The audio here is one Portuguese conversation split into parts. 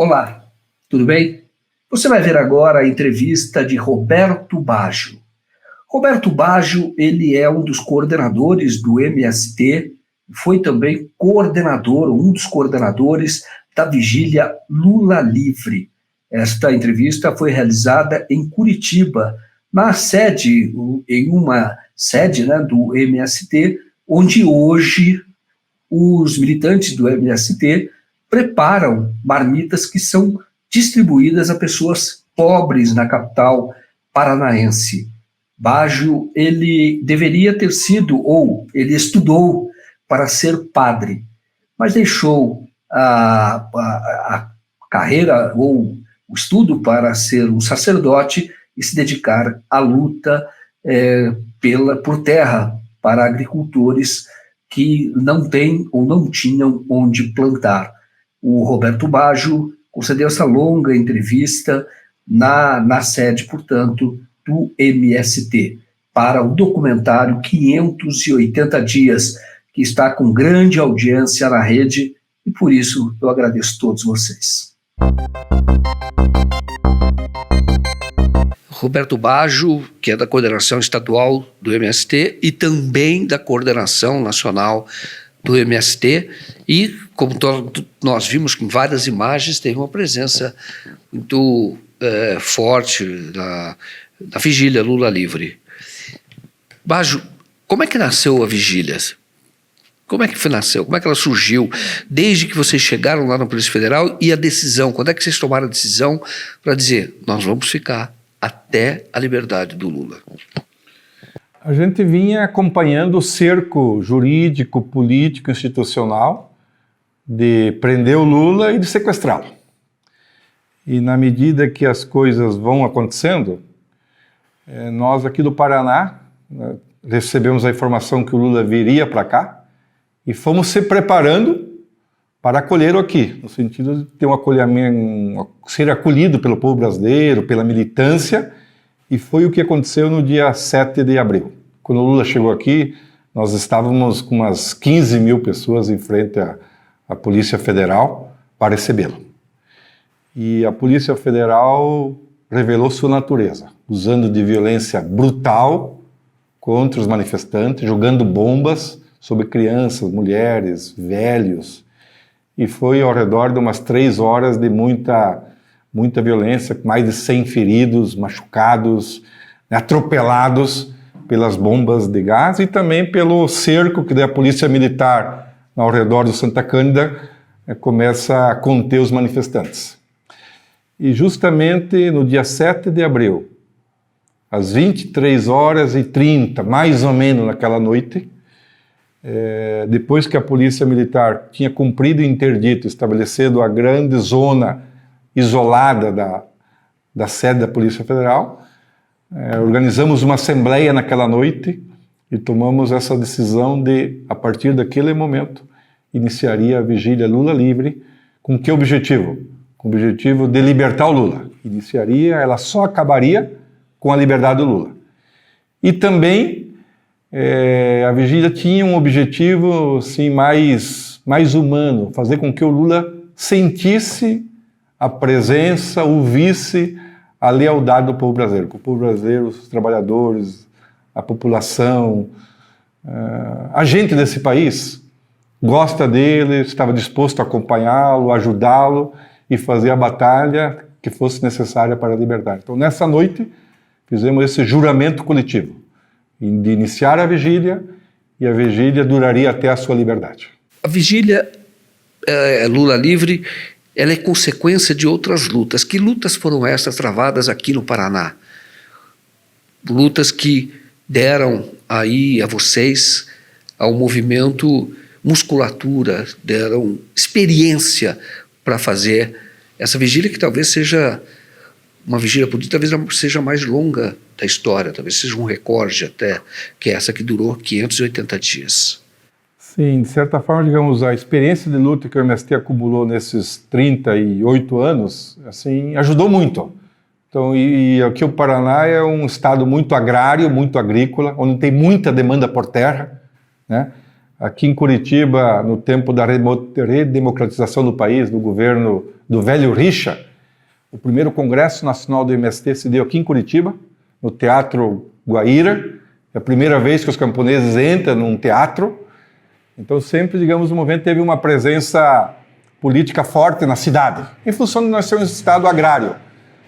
Olá, tudo bem? Você vai ver agora a entrevista de Roberto Baggio. Roberto Baggio, ele é um dos coordenadores do MST, foi também um dos coordenadores da vigília Lula Livre. Esta entrevista foi realizada em Curitiba, em uma sede, do MST, onde hoje os militantes do MST preparam marmitas que são distribuídas a pessoas pobres na capital paranaense. Baggio, ele deveria ter sido, ou ele estudou para ser padre, mas deixou a carreira ou o estudo para ser um sacerdote e se dedicar à luta por terra para agricultores que não têm ou não tinham onde plantar. O Roberto Baggio concedeu essa longa entrevista na sede, portanto, do MST, para o documentário 580 Dias, que está com grande audiência na rede, e por isso eu agradeço a todos vocês. Roberto Baggio, que é da coordenação estadual do MST e também da coordenação nacional do MST, e como nós vimos em várias imagens, teve uma presença muito forte na vigília Lula Livre. Baggio, como é que nasceu a vigília? Como é que nasceu? Como é que ela surgiu? Desde que vocês chegaram lá na Polícia Federal, e a decisão, quando é que vocês tomaram a decisão para dizer, nós vamos ficar até a liberdade do Lula? A gente vinha acompanhando o cerco jurídico, político, institucional de prender o Lula e de sequestrá-lo. E na medida que as coisas vão acontecendo, nós aqui do Paraná recebemos a informação que o Lula viria para cá e fomos se preparando para acolhê-lo aqui, no sentido de ter um acolhimento, ser acolhido pelo povo brasileiro, pela militância. E foi o que aconteceu no dia 7 de abril. Quando o Lula chegou aqui, nós estávamos com umas 15 mil pessoas em frente à Polícia Federal para recebê-lo. E a Polícia Federal revelou sua natureza, usando de violência brutal contra os manifestantes, jogando bombas sobre crianças, mulheres, velhos. E foi ao redor de umas 3 horas de muita violência, mais de 100 feridos, machucados, atropelados pelas bombas de gás e também pelo cerco que a Polícia Militar ao redor do Santa Cândida começa a conter os manifestantes. E justamente no dia 7 de abril, às 23h30, mais ou menos naquela noite, depois que a Polícia Militar tinha cumprido o interdito, estabelecendo a grande zona isolada da sede da Polícia Federal, organizamos uma assembleia naquela noite e tomamos essa decisão de, a partir daquele momento, iniciaria a vigília Lula Livre. Com que objetivo? Com o objetivo de libertar o Lula. Ela só acabaria com a liberdade do Lula. E também a vigília tinha um objetivo assim, mais humano, fazer com que o Lula sentisse a presença, ouvisse a lealdade do povo brasileiro. O povo brasileiro, os trabalhadores, a população, a gente desse país gosta dele, estava disposto a acompanhá-lo, ajudá-lo e fazer a batalha que fosse necessária para a liberdade. Então, nessa noite, fizemos esse juramento coletivo de iniciar a vigília, e a vigília duraria até a sua liberdade. A vigília Lula Livre, ela é consequência de outras lutas. Que lutas foram essas travadas aqui no Paraná? Lutas que deram aí a vocês, ao movimento, musculatura, deram experiência para fazer essa vigília, que talvez seja uma vigília política, talvez seja a mais longa da história, talvez seja um recorde até, que é essa que durou 580 dias. Sim, de certa forma, digamos, a experiência de luta que o MST acumulou nesses 38 anos, assim, ajudou muito. Então, e aqui o Paraná é um estado muito agrário, muito agrícola, onde tem muita demanda por terra, né? Aqui em Curitiba, no tempo da redemocratização do país, do governo do velho Richa. O primeiro Congresso Nacional do MST se deu aqui em Curitiba, no Teatro Guaíra. É a primeira vez que os camponeses entram num teatro. Então sempre, digamos, o movimento teve uma presença política forte na cidade, em função de nós sermos um estado agrário.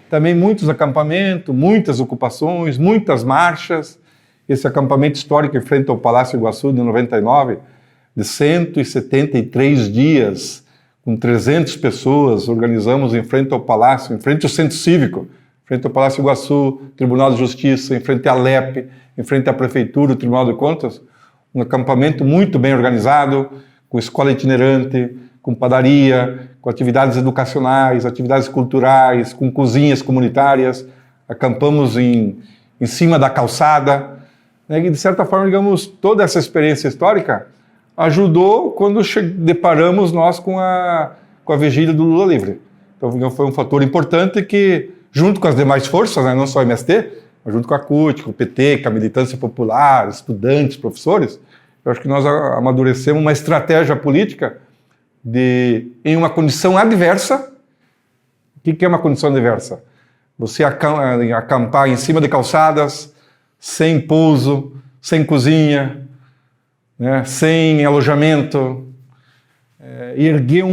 Também muitos acampamentos, muitas ocupações, muitas marchas. Esse acampamento histórico em frente ao Palácio Iguaçu de 99, de 173 dias, com 300 pessoas, organizamos em frente ao Palácio, em frente ao Centro Cívico, em frente ao Palácio Iguaçu, Tribunal de Justiça, em frente à Alep, em frente à Prefeitura, o Tribunal de Contas, um acampamento muito bem organizado, com escola itinerante, com padaria, com atividades educacionais, atividades culturais, com cozinhas comunitárias. Acampamos em cima da calçada, né? E de certa forma, digamos, toda essa experiência histórica ajudou quando deparamos nós com a vigília do Lula livre. Então foi um fator importante que, junto com as demais forças, né, não só o MST, mas junto com a CUT, com o PT, com a militância popular, estudantes, professores, eu acho que nós amadurecemos uma estratégia política em uma condição adversa. O que é uma condição adversa? Você acampar em cima de calçadas, sem pouso, sem cozinha, né, sem alojamento, erguer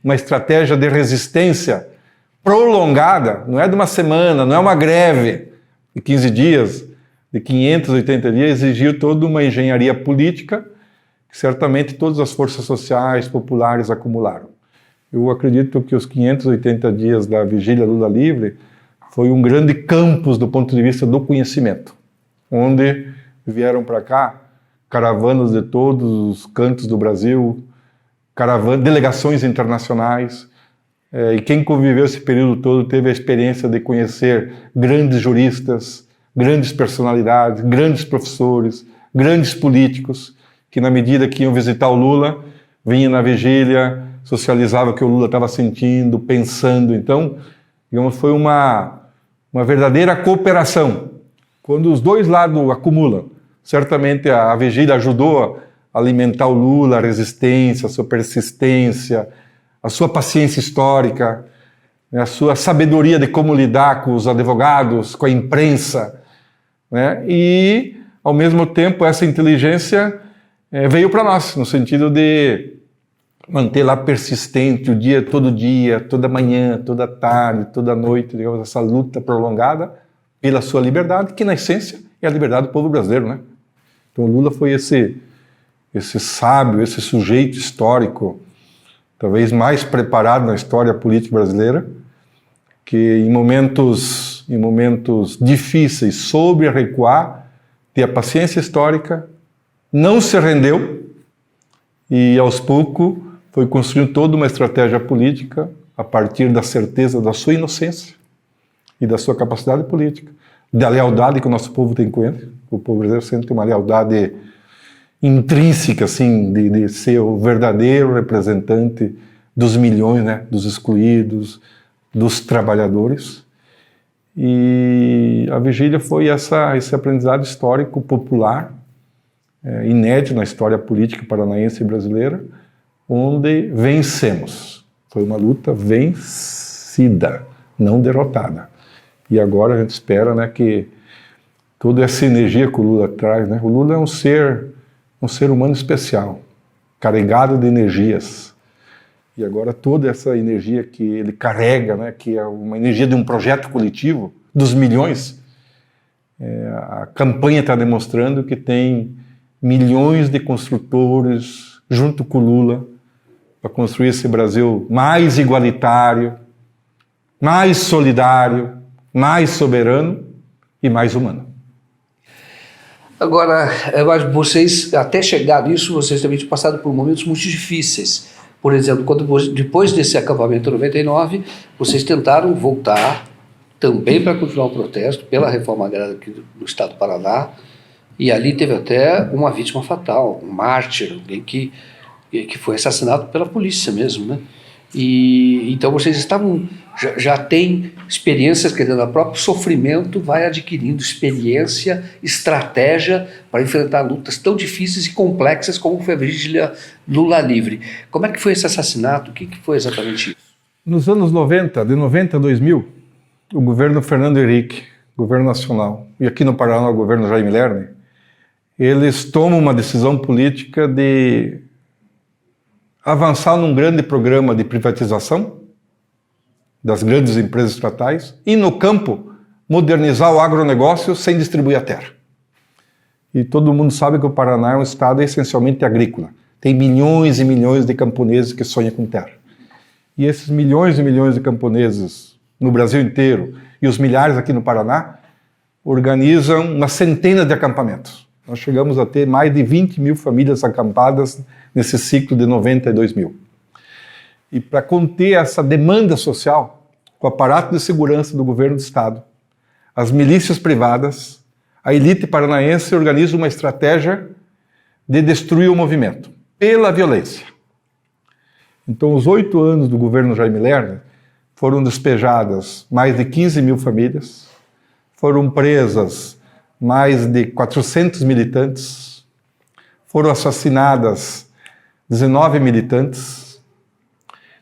uma estratégia de resistência prolongada, não é de uma semana, não é uma greve de 15 dias, de 580 dias, exigiu toda uma engenharia política que certamente todas as forças sociais, populares acumularam. Eu acredito que os 580 dias da vigília Lula livre foi um grande campus do ponto de vista do conhecimento, onde vieram para cá caravanas de todos os cantos do Brasil, delegações internacionais, e quem conviveu esse período todo teve a experiência de conhecer grandes juristas, grandes personalidades, grandes professores, grandes políticos, que na medida que iam visitar o Lula, vinha na vigília, socializava o que o Lula estava sentindo, pensando. Então, digamos, foi uma verdadeira cooperação. Quando os dois lados acumulam, certamente a vigília ajudou a alimentar o Lula, a resistência, a sua persistência, a sua paciência histórica, a sua sabedoria de como lidar com os advogados, com a imprensa, né? E, ao mesmo tempo, essa inteligência veio para nós, no sentido de manter lá persistente todo dia, toda manhã, toda tarde, toda noite, digamos, essa luta prolongada pela sua liberdade, que na essência é a liberdade do povo brasileiro, né? Então Lula foi esse sábio, esse sujeito histórico, talvez mais preparado na história política brasileira, que em momentos difíceis soube recuar, ter a paciência histórica, não se rendeu e aos poucos foi construindo toda uma estratégia política a partir da certeza da sua inocência e da sua capacidade política, da lealdade que o nosso povo tem com ele. O povo brasileiro sempre tem uma lealdade intrínseca, assim, de ser o verdadeiro representante dos milhões, né, dos excluídos, dos trabalhadores. E a vigília foi esse aprendizado histórico popular, inédito na história política paranaense e brasileira, onde vencemos. Foi uma luta vencida, não derrotada. E agora a gente espera, né, que toda essa energia que o Lula traz, né? O Lula é um ser humano especial, carregado de energias. E agora toda essa energia que ele carrega, né, que é uma energia de um projeto coletivo, dos milhões, a campanha está demonstrando que tem milhões de construtores junto com o Lula para construir esse Brasil mais igualitário, mais solidário, mais soberano e mais humano. Agora, mas vocês, até chegar nisso, vocês também tinham passado por momentos muito difíceis. Por exemplo, depois desse acampamento 99, vocês tentaram voltar também para continuar o protesto pela reforma agrária aqui do estado do Paraná, e ali teve até uma vítima fatal, um mártir, alguém que foi assassinado pela polícia mesmo, né? E então vocês estavam já tem experiências, quer dizer, o próprio sofrimento vai adquirindo experiência, estratégia para enfrentar lutas tão difíceis e complexas como foi a Vigília Lula Livre. Como é que foi esse assassinato? O que foi exatamente isso? Nos anos 90, de 90 a 2000, o governo Fernando Henrique, governo nacional, e aqui no Paraná o governo Jaime Lerner, eles tomam uma decisão política de avançar num grande programa de privatização das grandes empresas estatais e, no campo, modernizar o agronegócio sem distribuir a terra. E todo mundo sabe que o Paraná é um estado essencialmente agrícola. Tem milhões e milhões de camponeses que sonham com terra. E esses milhões e milhões de camponeses no Brasil inteiro e os milhares aqui no Paraná organizam uma centena de acampamentos. Nós chegamos a ter mais de 20 mil famílias acampadas nesse ciclo de 90 e 2000. E para conter essa demanda social, o aparato de segurança do governo do estado, as milícias privadas, a elite paranaense organiza uma estratégia de destruir o movimento pela violência. Então, os 8 anos do governo Jaime Lerner foram despejadas mais de 15 mil famílias, foram presas mais de 400 militantes, foram assassinadas 19 militantes.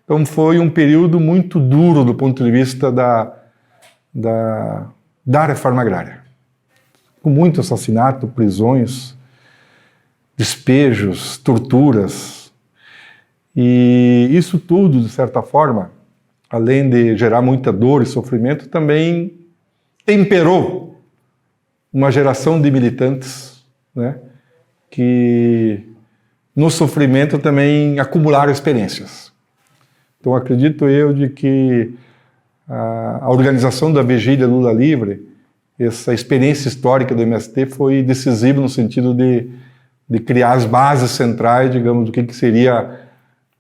Então foi um período muito duro do ponto de vista da reforma agrária. Com muito assassinato, prisões, despejos, torturas. E isso tudo, de certa forma, além de gerar muita dor e sofrimento, também temperou uma geração de militantes, né, que no sofrimento também acumularam experiências. Então acredito eu de que a organização da Vigília Lula Livre, essa experiência histórica do MST foi decisiva no sentido de criar as bases centrais, digamos, do que seria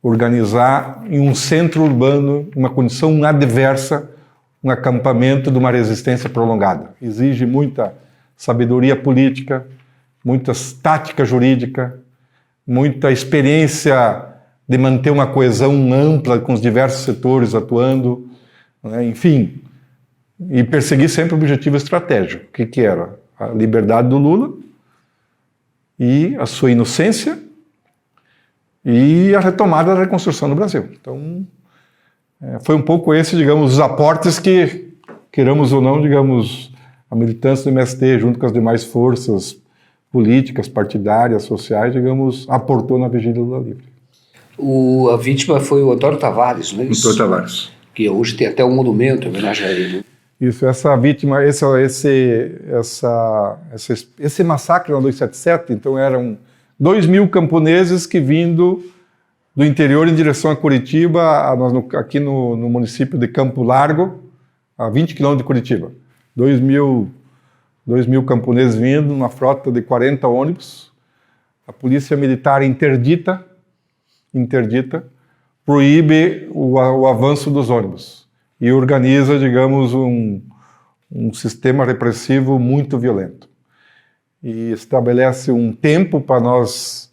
organizar em um centro urbano, uma condição adversa, um acampamento de uma resistência prolongada. Exige muita sabedoria política, muita tática jurídica, muita experiência de manter uma coesão ampla com os diversos setores atuando, né? Enfim, e perseguir sempre o objetivo estratégico, que era a liberdade do Lula e a sua inocência e a retomada da reconstrução do Brasil. Então, foi um pouco esse, digamos, os aportes que, queiramos ou não, digamos, a militância do MST, junto com as demais forças políticas, partidárias, sociais, digamos, aportou na Vigília Lula Livre. A vítima foi o Antônio Tavares, não é isso? Antônio Tavares. Que hoje tem até um monumento em homenagem a ele. Isso, essa vítima, esse massacre na 277, então eram 2.000 camponeses que vindo do interior em direção a Curitiba, aqui no município de Campo Largo, a 20 quilômetros de Curitiba. 2.000 camponeses vindo, uma frota de 40 ônibus. A polícia militar interdita, proíbe o avanço dos ônibus e organiza, digamos, um sistema repressivo muito violento. E estabelece um tempo para nós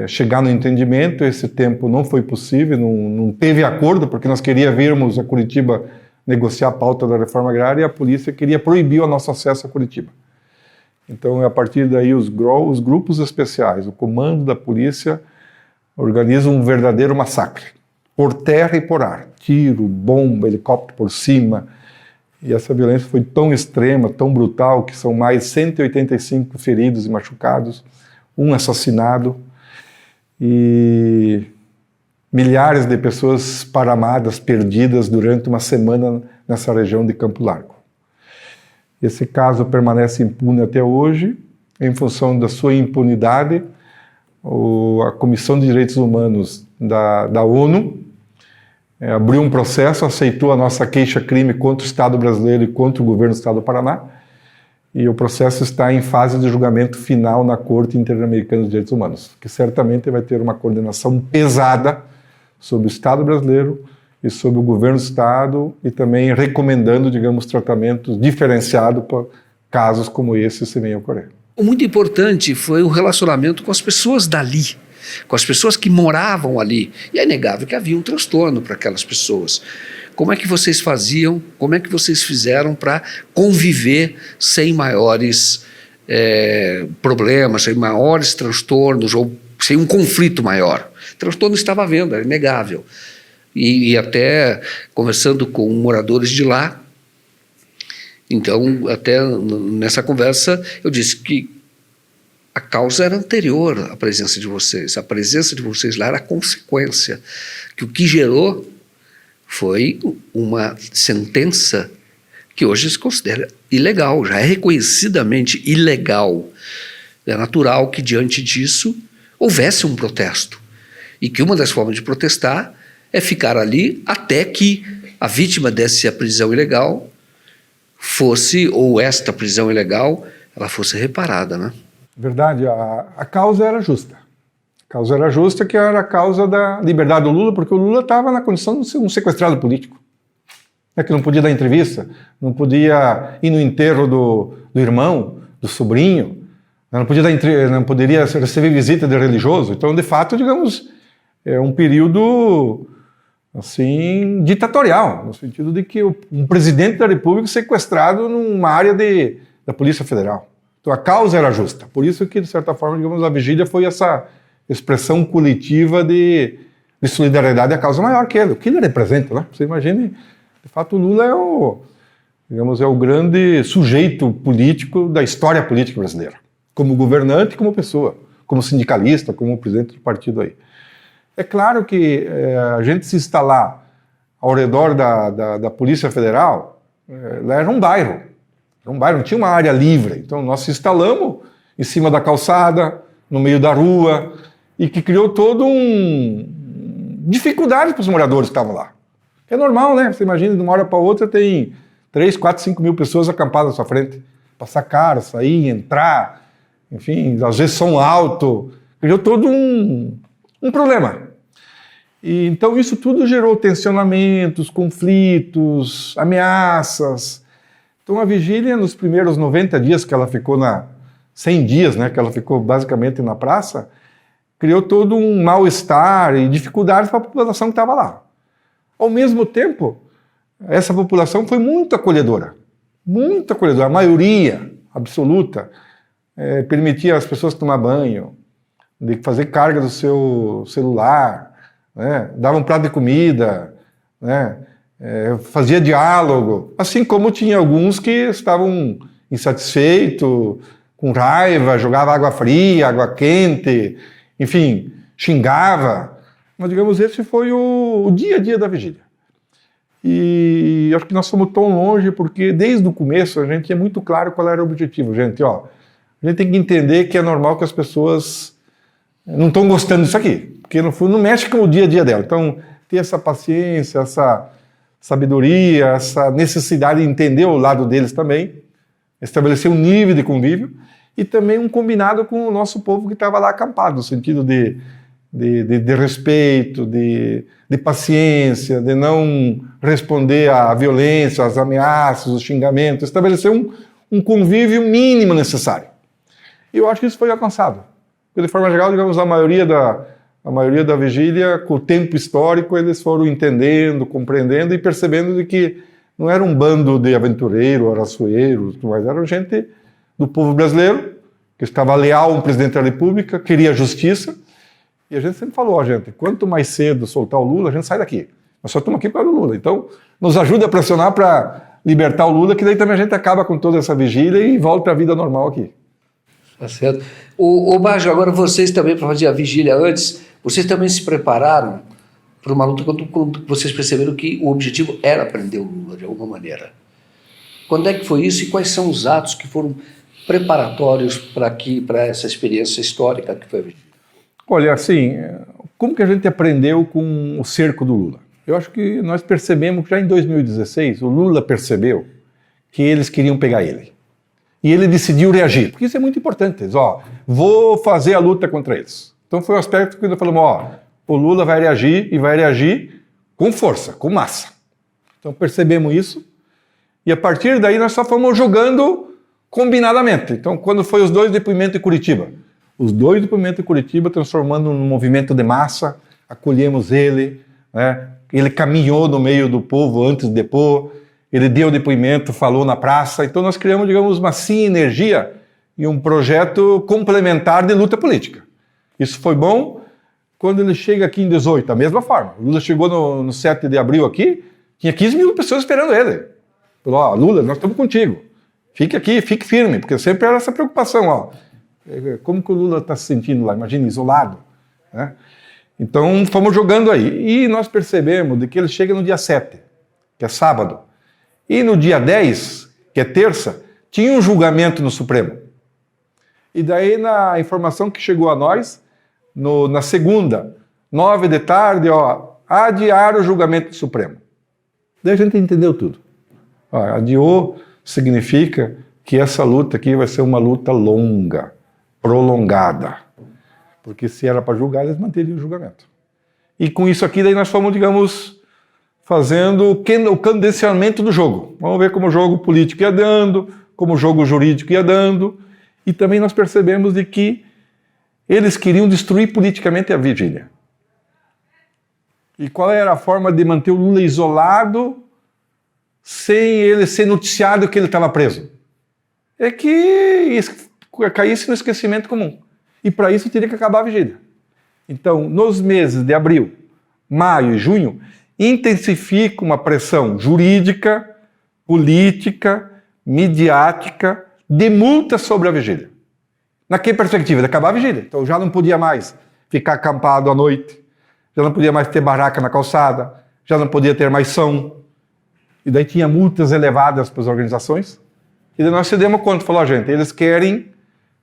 chegar no entendimento. Esse tempo não foi possível, não teve acordo, porque nós queríamos virmos a Curitiba negociar a pauta da reforma agrária e a polícia queria proibir o nosso acesso a Curitiba. Então, a partir daí, os grupos especiais, o comando da polícia, organizam um verdadeiro massacre, por terra e por ar. Tiro, bomba, helicóptero por cima. E essa violência foi tão extrema, tão brutal, que são mais 185 feridos e machucados, um assassinado, e milhares de pessoas paramadas, perdidas durante uma semana nessa região de Campo Largo. Esse caso permanece impune até hoje. Em função da sua impunidade, a Comissão de Direitos Humanos da ONU abriu um processo, aceitou a nossa queixa-crime contra o Estado brasileiro e contra o governo do Estado do Paraná, e o processo está em fase de julgamento final na Corte Interamericana de Direitos Humanos, que certamente vai ter uma condenação pesada sobre o Estado brasileiro e sobre o governo do Estado, e também recomendando, digamos, tratamentos diferenciados para casos como esse se venham a ocorrer. O muito importante foi o relacionamento com as pessoas dali. com as pessoas que moravam ali. E é inegável que havia um transtorno para aquelas pessoas. Como é que vocês faziam, como é que vocês fizeram para conviver sem maiores problemas, sem maiores transtornos, ou sem um conflito maior? O transtorno estava havendo, era inegável. E até conversando com moradores de lá, então, até nessa conversa, eu disse que a causa era anterior à presença de vocês. A presença de vocês lá era a consequência. Que o que gerou foi uma sentença que hoje se considera ilegal, já é reconhecidamente ilegal. É natural que, diante disso, houvesse um protesto. E que uma das formas de protestar é ficar ali até que a vítima desse a prisão ilegal fosse, ou esta prisão ilegal, ela fosse reparada, né? Verdade, a causa era justa. A causa era justa, que era a causa da liberdade do Lula, porque o Lula estava na condição de ser um sequestrado político. Que não podia dar entrevista, não podia ir no enterro do irmão, do sobrinho, não poderia receber visita de religioso. Então, de fato, digamos, é um período assim, ditatorial, no sentido de que um presidente da República sequestrado numa área da Polícia Federal. Então a causa era justa. Por isso que, de certa forma, digamos, a vigília foi essa expressão coletiva de solidariedade à causa maior que ele. O que ele representa, né? Você imagine, de fato, o Lula é o grande sujeito político da história política brasileira. Como governante, como pessoa, como sindicalista, como presidente do partido aí. É claro que a gente se instalar ao redor da Polícia Federal, lá era um bairro, não tinha uma área livre. Então nós se instalamos em cima da calçada, no meio da rua, e que criou todo dificuldade para os moradores que estavam lá. É normal, né? Você imagina, de uma hora para outra tem 3, 4, 5 mil pessoas acampadas na sua frente. Passar cara, sair, entrar, enfim, às vezes som alto, criou todo um problema. E, então isso tudo gerou tensionamentos, conflitos, ameaças. Então a vigília, nos primeiros 90 dias que ela ficou 100 dias, né, que ela ficou basicamente na praça, criou todo um mal-estar e dificuldades para a população que estava lá. Ao mesmo tempo, essa população foi muito acolhedora, a maioria absoluta permitia às pessoas tomar banho, de fazer carga do seu celular, né? Dava um prato de comida, né? Fazia diálogo, assim como tinha alguns que estavam insatisfeitos, com raiva, jogava água fria, água quente, enfim, xingava. Mas, digamos, esse foi o dia a dia da vigília. E acho que nós fomos tão longe porque, desde o começo, a gente tinha muito claro qual era o objetivo. Gente, a gente tem que entender que é normal que as pessoas não estão gostando disso aqui, porque no fundo não mexe com o dia a dia dela. Então, ter essa paciência, essa sabedoria, essa necessidade de entender o lado deles também, estabelecer um nível de convívio e também um combinado com o nosso povo que estava lá acampado, no sentido de respeito, de paciência, de não responder à violência, às ameaças, aos xingamentos, estabelecer um convívio mínimo necessário. E eu acho que isso foi alcançado. De forma geral, digamos, a maioria da vigília, com o tempo histórico, eles foram entendendo, compreendendo e percebendo de que não era um bando de aventureiros, araçoeiros, mas era gente do povo brasileiro, que estava leal ao presidente da República, queria justiça. E a gente sempre falou, gente, quanto mais cedo soltar o Lula, a gente sai daqui. Nós só estamos aqui para o Lula. Então, nos ajuda a pressionar para libertar o Lula, que daí também a gente acaba com toda essa vigília e volta à vida normal aqui. Tá certo. O Baggio, agora vocês também, para fazer a vigília antes, vocês também se prepararam para uma luta quando vocês perceberam que o objetivo era prender o Lula, de alguma maneira. Quando é que foi isso e quais são os atos que foram preparatórios para essa experiência histórica que foi a vigília? Olha, assim, como que a gente aprendeu com o cerco do Lula? Eu acho que nós percebemos que já em 2016, o Lula percebeu que eles queriam pegar ele. E ele decidiu reagir, porque isso é muito importante. Eles, vou fazer a luta contra eles. Então foi um aspecto que nós falamos, o Lula vai reagir e vai reagir com força, com massa. Então percebemos isso e a partir daí nós só fomos jogando combinadamente. Então quando foi os 2 depoimentos em Curitiba, Os dois depoimentos em Curitiba, transformando num movimento de massa, acolhemos ele, né? Ele caminhou no meio do povo antes de depor, ele deu depoimento, falou na praça, então nós criamos, digamos, uma sinergia e um projeto complementar de luta política. Isso foi bom. Quando ele chega aqui em 18, da mesma forma. O Lula chegou no 7 de abril aqui, tinha 15 mil pessoas esperando ele. Falou, ó, Lula, nós estamos contigo. Fique aqui, fique firme, porque sempre era essa preocupação, ó. Como que o Lula está se sentindo lá? Imagina, isolado, né? Então, fomos jogando aí. E nós percebemos de que ele chega no dia 7, que é sábado. E no dia 10, que é terça, tinha um julgamento no Supremo. E daí, na informação que chegou a nós, na segunda, 9 da tarde, ó, adiar o julgamento do Supremo. Daí a gente entendeu tudo. Ó, adiou significa que essa luta aqui vai ser uma luta longa, prolongada. Porque se era para julgar, eles manteriam o julgamento. E com isso aqui, daí nós fomos, digamos, fazendo o condicionamento do jogo. Vamos ver como o jogo político ia dando, como o jogo jurídico ia dando. E também nós percebemos de que eles queriam destruir politicamente a vigília. E qual era a forma de manter o Lula isolado sem ele ser noticiado que ele estava preso? É que caísse no esquecimento comum. E para isso teria que acabar a vigília. Então, nos meses de abril, maio e junho, intensifica uma pressão jurídica, política, midiática, de multa sobre a vigília. Na que perspectiva? De acabar a vigília. Então já não podia mais ficar acampado à noite, já não podia mais ter barraca na calçada, já não podia ter mais som. E daí tinha multas elevadas para as organizações. E daí nós se demos conta, falou, gente, eles querem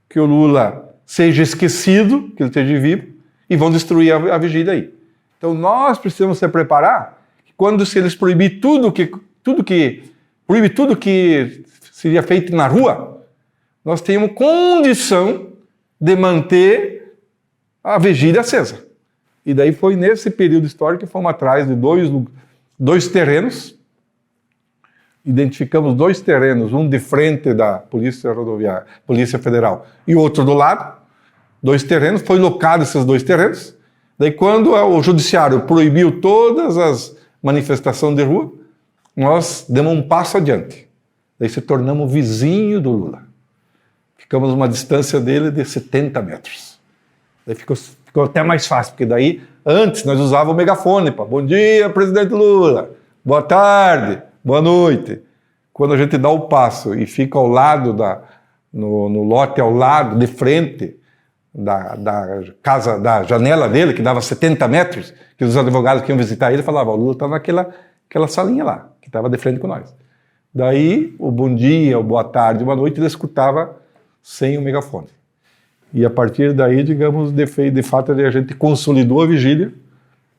que o Lula seja esquecido, que ele esteja vivo, e vão destruir a vigília aí. Então nós precisamos se preparar, quando se eles proibir tudo que seria feito na rua, nós temos condição de manter a vigília acesa. E daí foi nesse período histórico que fomos atrás de dois terrenos, identificamos 2 terrenos, um de frente da Polícia Rodoviária, Polícia Federal, e outro do lado, 2 terrenos, foi locado esses 2 terrenos. Daí quando o Judiciário proibiu todas as manifestações de rua, nós demos um passo adiante. Daí se tornamos vizinho do Lula. Ficamos a uma distância dele de 70 metros. Daí ficou até mais fácil, porque daí, antes, nós usávamos o megafone para bom dia, presidente Lula, boa tarde, boa noite. Quando a gente dá o passo e fica ao lado, no lote ao lado, de frente da casa, da janela dele, que dava 70 metros, que os advogados que iam visitar ele falavam, o Lula estava naquela salinha lá, que estava de frente com nós. Daí, o bom dia, o boa tarde, boa noite, ele escutava sem o megafone. E a partir daí, digamos, de fato, a gente consolidou a vigília,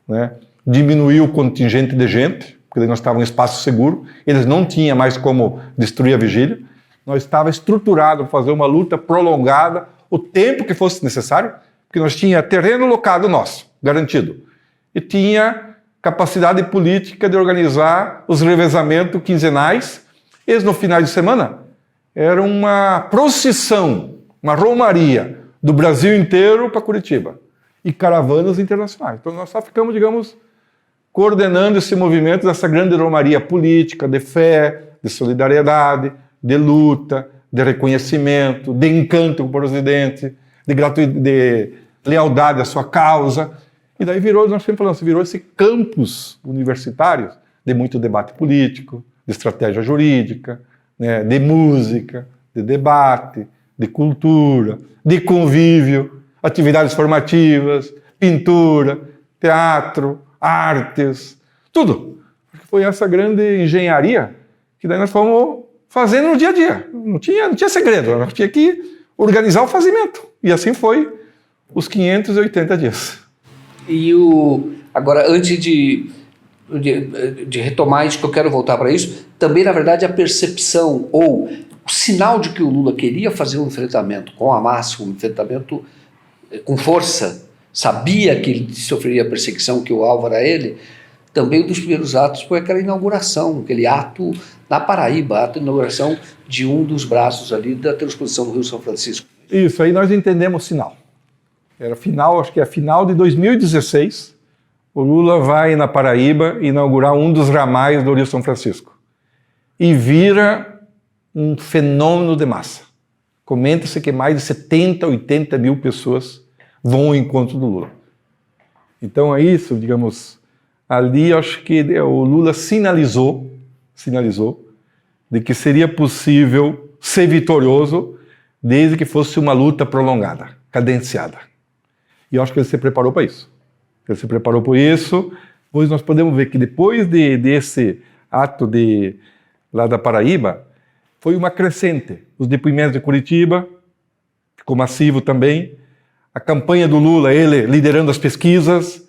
né? Diminuiu o contingente de gente, porque daí nós estávamos em espaço seguro, eles não tinham mais como destruir a vigília, nós estávamos estruturados para fazer uma luta prolongada, o tempo que fosse necessário, porque nós tínhamos terreno locado nosso, garantido, e tinha capacidade política de organizar os revezamentos quinzenais, eles no final de semana, era uma procissão, uma romaria do Brasil inteiro para Curitiba e caravanas internacionais. Então nós só ficamos, digamos, coordenando esse movimento dessa grande romaria política, de fé, de solidariedade, de luta, de reconhecimento, de encanto com o presidente, de lealdade à sua causa. E daí nós sempre falamos, virou esse campus universitário de muito debate político, de estratégia jurídica, né, de música, de debate, de cultura, de convívio, atividades formativas, pintura, teatro, artes, tudo. Foi essa grande engenharia que daí nós fomos fazendo no dia a dia. Não tinha segredo, nós tinha que organizar o fazimento. E assim foi os 580 dias. Agora, antes de retomar isso, que eu quero voltar para isso, também, na verdade, a percepção ou o sinal de que o Lula queria fazer um enfrentamento com a massa, um enfrentamento com força, sabia que ele sofreria perseguição, que o alvo era ele, também um dos primeiros atos foi aquela inauguração, aquele ato na Paraíba, ato de inauguração de um dos braços ali da transposição do Rio São Francisco. Isso, aí nós entendemos o sinal. era final, acho que é a final de 2016, o Lula vai na Paraíba inaugurar um dos ramais do Rio São Francisco. E vira um fenômeno de massa. Comenta-se que mais de 70, 80 mil pessoas vão ao encontro do Lula. Então é isso, digamos, ali acho que o Lula sinalizou de que seria possível ser vitorioso desde que fosse uma luta prolongada, cadenciada. E eu acho que ele se preparou para isso. Ele se preparou por isso, pois nós podemos ver que depois desse ato lá da Paraíba, foi uma crescente. Os depoimentos de Curitiba, ficou massivo também. A campanha do Lula, ele liderando as pesquisas,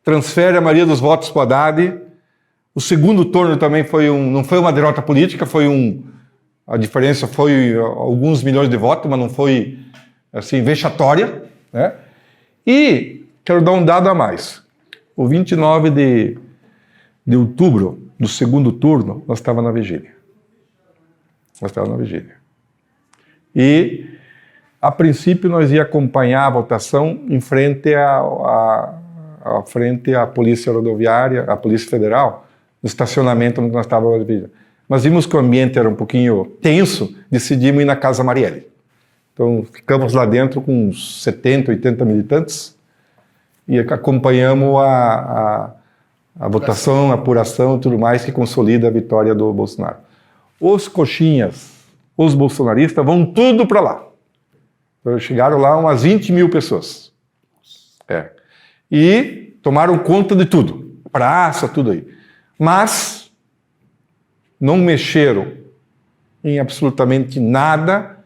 transfere a maioria dos votos para o Haddad. O segundo turno também não foi uma derrota política, a diferença foi alguns milhões de votos, mas não foi assim, vexatória, né? E quero dar um dado a mais. O 29 de outubro do segundo turno, nós estávamos na vigília. E, a princípio, nós ia acompanhar a votação em frente à Polícia Rodoviária, à Polícia Federal, no estacionamento onde nós estávamos na vigília. Mas vimos que o ambiente era um pouquinho tenso, decidimos ir na Casa Marielle. Então, ficamos lá dentro com uns 70, 80 militantes e acompanhamos a votação, a apuração e tudo mais que consolida a vitória do Bolsonaro. Os coxinhas, os bolsonaristas vão tudo para lá. Então, chegaram lá umas 20 mil pessoas. E tomaram conta de tudo. Praça, tudo aí. Mas não mexeram em absolutamente nada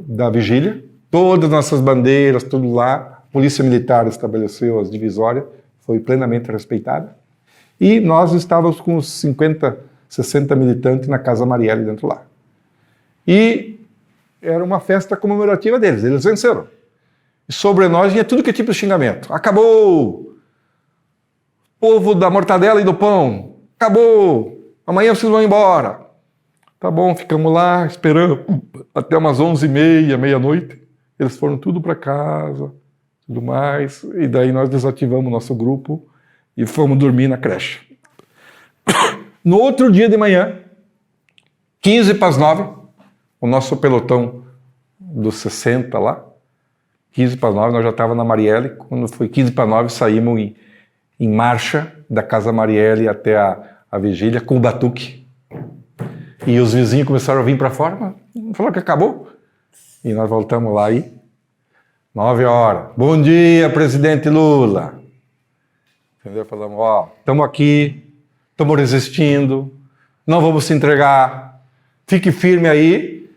da vigília. Todas as nossas bandeiras, tudo lá. A Polícia Militar estabeleceu as divisórias, foi plenamente respeitada. E nós estávamos com uns 50, 60 militantes na Casa Marielle dentro lá. E era uma festa comemorativa deles, eles venceram. E sobre nós vinha tudo que é tipo de xingamento. Acabou! Povo da mortadela e do pão! Acabou! Amanhã vocês vão embora! Tá bom, ficamos lá esperando até umas 11h30, meia-noite. Eles foram tudo para casa, tudo mais. E daí nós desativamos o nosso grupo e fomos dormir na creche. No outro dia de manhã, 8h45, o nosso pelotão dos 60 lá, 8h45, nós já estávamos na Marielle. Quando foi 8h45, saímos em marcha da Casa Marielle até a vigília com o batuque. E os vizinhos começaram a vir para fora, falaram que acabou. E nós voltamos lá aí, 9h. Bom dia, presidente Lula. Entendeu? Falamos, estamos aqui, estamos resistindo, não vamos se entregar, fique firme aí,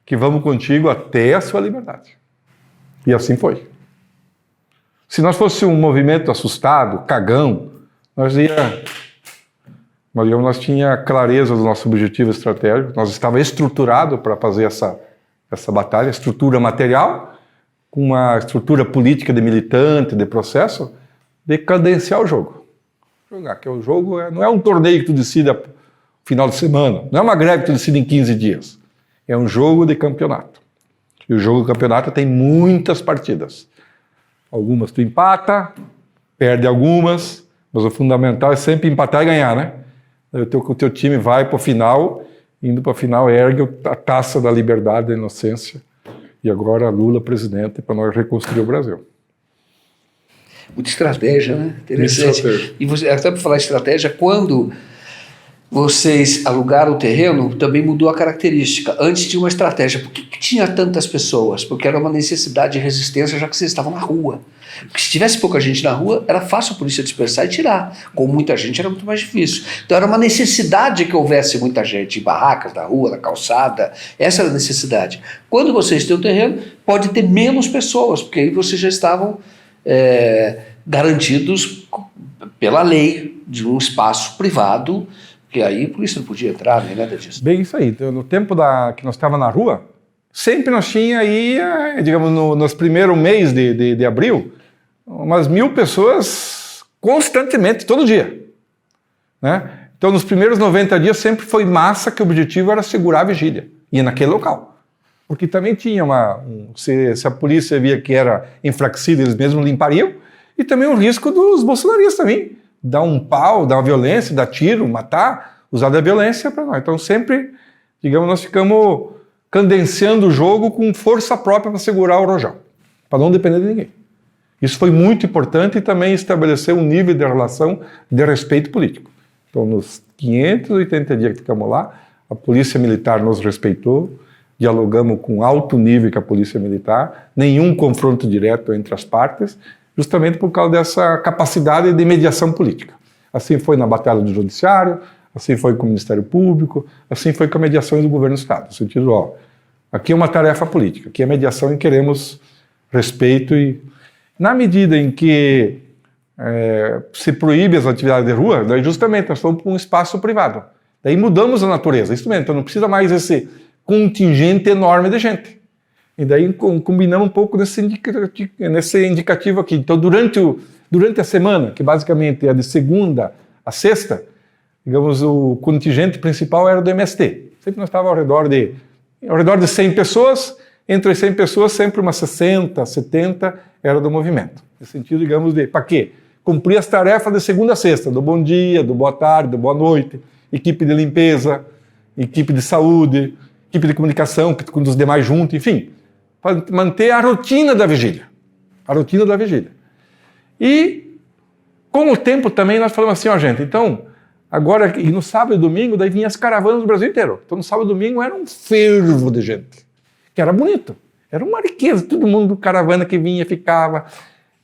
que vamos contigo até a sua liberdade. E assim foi. Se nós fosse um movimento assustado, cagão, nós tinha clareza do nosso objetivo estratégico, nós estava estruturado para fazer essa batalha, estrutura material, com uma estrutura política de militante, de processo, de cadenciar o jogo. Jogar, que o jogo não é um torneio que tu decide no final de semana, não é uma greve que tu decide em 15 dias, é um jogo de campeonato. E o jogo do campeonato tem muitas partidas. Algumas tu empata, perde algumas, mas o fundamental é sempre empatar e ganhar, né? O teu time vai para o final, indo para a final, ergue a taça da liberdade, da inocência. E agora Lula presidente para nós reconstruir o Brasil. Muita estratégia, né? Interessante. E você, até para falar estratégia, quando vocês alugaram o terreno, também mudou a característica. Antes tinha uma estratégia. Por que tinha tantas pessoas? Porque era uma necessidade de resistência, já que vocês estavam na rua. Porque se tivesse pouca gente na rua, era fácil a polícia dispersar e tirar. Com muita gente era muito mais difícil. Então era uma necessidade que houvesse muita gente em barracas, na rua, na calçada. Essa era a necessidade. Quando vocês têm o terreno, pode ter menos pessoas, porque aí vocês já estavam garantidos pela lei de um espaço privado, que aí a polícia não podia entrar, nem nada disso. Bem, isso aí. Então, no tempo que nós estávamos na rua, sempre nós tinha aí, digamos, nos primeiros meses de abril, umas 1.000 pessoas constantemente, todo dia. Né? Então, nos primeiros 90 dias, sempre foi massa que o objetivo era segurar a vigília. E naquele local. porque também tinha se a polícia via que era enfraquecida, eles mesmos limpariam, e também o risco dos bolsonaristas também, dar um pau, dar uma violência, dar tiro, matar, usar da violência para nós. Então sempre, digamos, nós ficamos cadenciando o jogo com força própria para segurar o rojão, para não depender de ninguém. Isso foi muito importante e também estabeleceu um nível de relação de respeito político. Então, nos 580 dias que ficamos lá, a Polícia Militar nos respeitou, dialogamos com alto nível com a Polícia Militar, nenhum confronto direto entre as partes, justamente por causa dessa capacidade de mediação política. Assim foi na batalha do Judiciário, assim foi com o Ministério Público, assim foi com a mediação do governo do Estado. No sentido, aqui é uma tarefa política, aqui é mediação e queremos respeito. E na medida em que se proíbe as atividades de rua, daí justamente nós fomos para um espaço privado. Daí mudamos a natureza, isso mesmo, então não precisa mais esse contingente enorme de gente. E daí combinamos um pouco nesse indicativo aqui. Então durante a semana, que basicamente é de segunda a sexta, digamos, o contingente principal era do MST. Sempre nós estávamos ao redor de 100 pessoas, entre as 100 pessoas sempre umas 60, 70 era do movimento. No sentido, digamos, para quê? Cumprir as tarefas de segunda a sexta, do bom dia, do boa tarde, do boa noite, equipe de limpeza, equipe de saúde, equipe de comunicação, com os demais juntos, enfim, para manter a rotina da vigília. A rotina da vigília. E, com o tempo também, nós falamos assim, gente, então, agora, e no sábado e domingo, daí vinham as caravanas do Brasil inteiro. Então, no sábado e domingo era um fervo de gente, que era bonito. Era uma riqueza, todo mundo, caravana que vinha, ficava,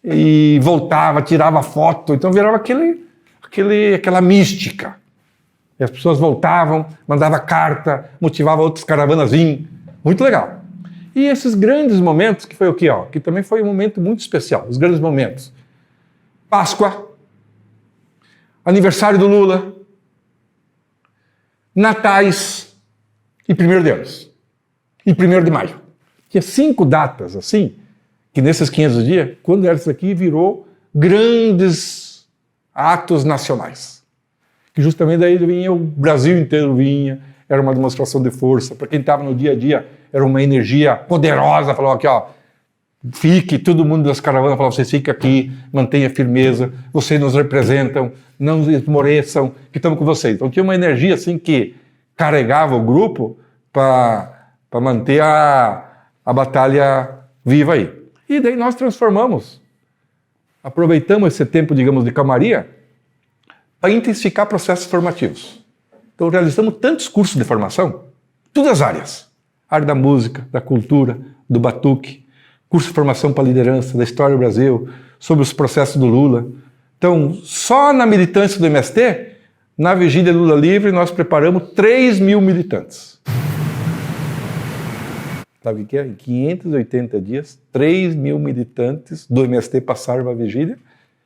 e voltava, tirava foto, então virava aquela mística. E as pessoas voltavam, mandavam carta, motivavam outras caravanas a vir. Muito legal. E esses grandes momentos, que foi o quê? Que também foi um momento muito especial, os grandes momentos. Páscoa, aniversário do Lula, Natais e 1º de anos. E 1º de maio. Tinha 5 datas assim, que nesses 500 dias, quando era isso aqui, virou grandes atos nacionais. Que justamente daí vinha, o Brasil inteiro vinha, era uma demonstração de força. Para quem estava no dia a dia, era uma energia poderosa, falava aqui, fique, todo mundo das caravanas falava, vocês fiquem aqui, mantenha firmeza, vocês nos representam, não esmoreçam, que estamos com vocês. Então tinha uma energia assim que carregava o grupo para manter a batalha viva aí. E daí nós aproveitamos esse tempo, digamos, de calmaria, para intensificar processos formativos. Então realizamos tantos cursos de formação, todas as áreas. Área da música, da cultura, do batuque, curso de formação para liderança, da história do Brasil, sobre os processos do Lula. Então, só na militância do MST, na vigília Lula Livre, nós preparamos 3.000 militantes. Sabe o que é? Em 580 dias, 3.000 militantes do MST passaram a vigília,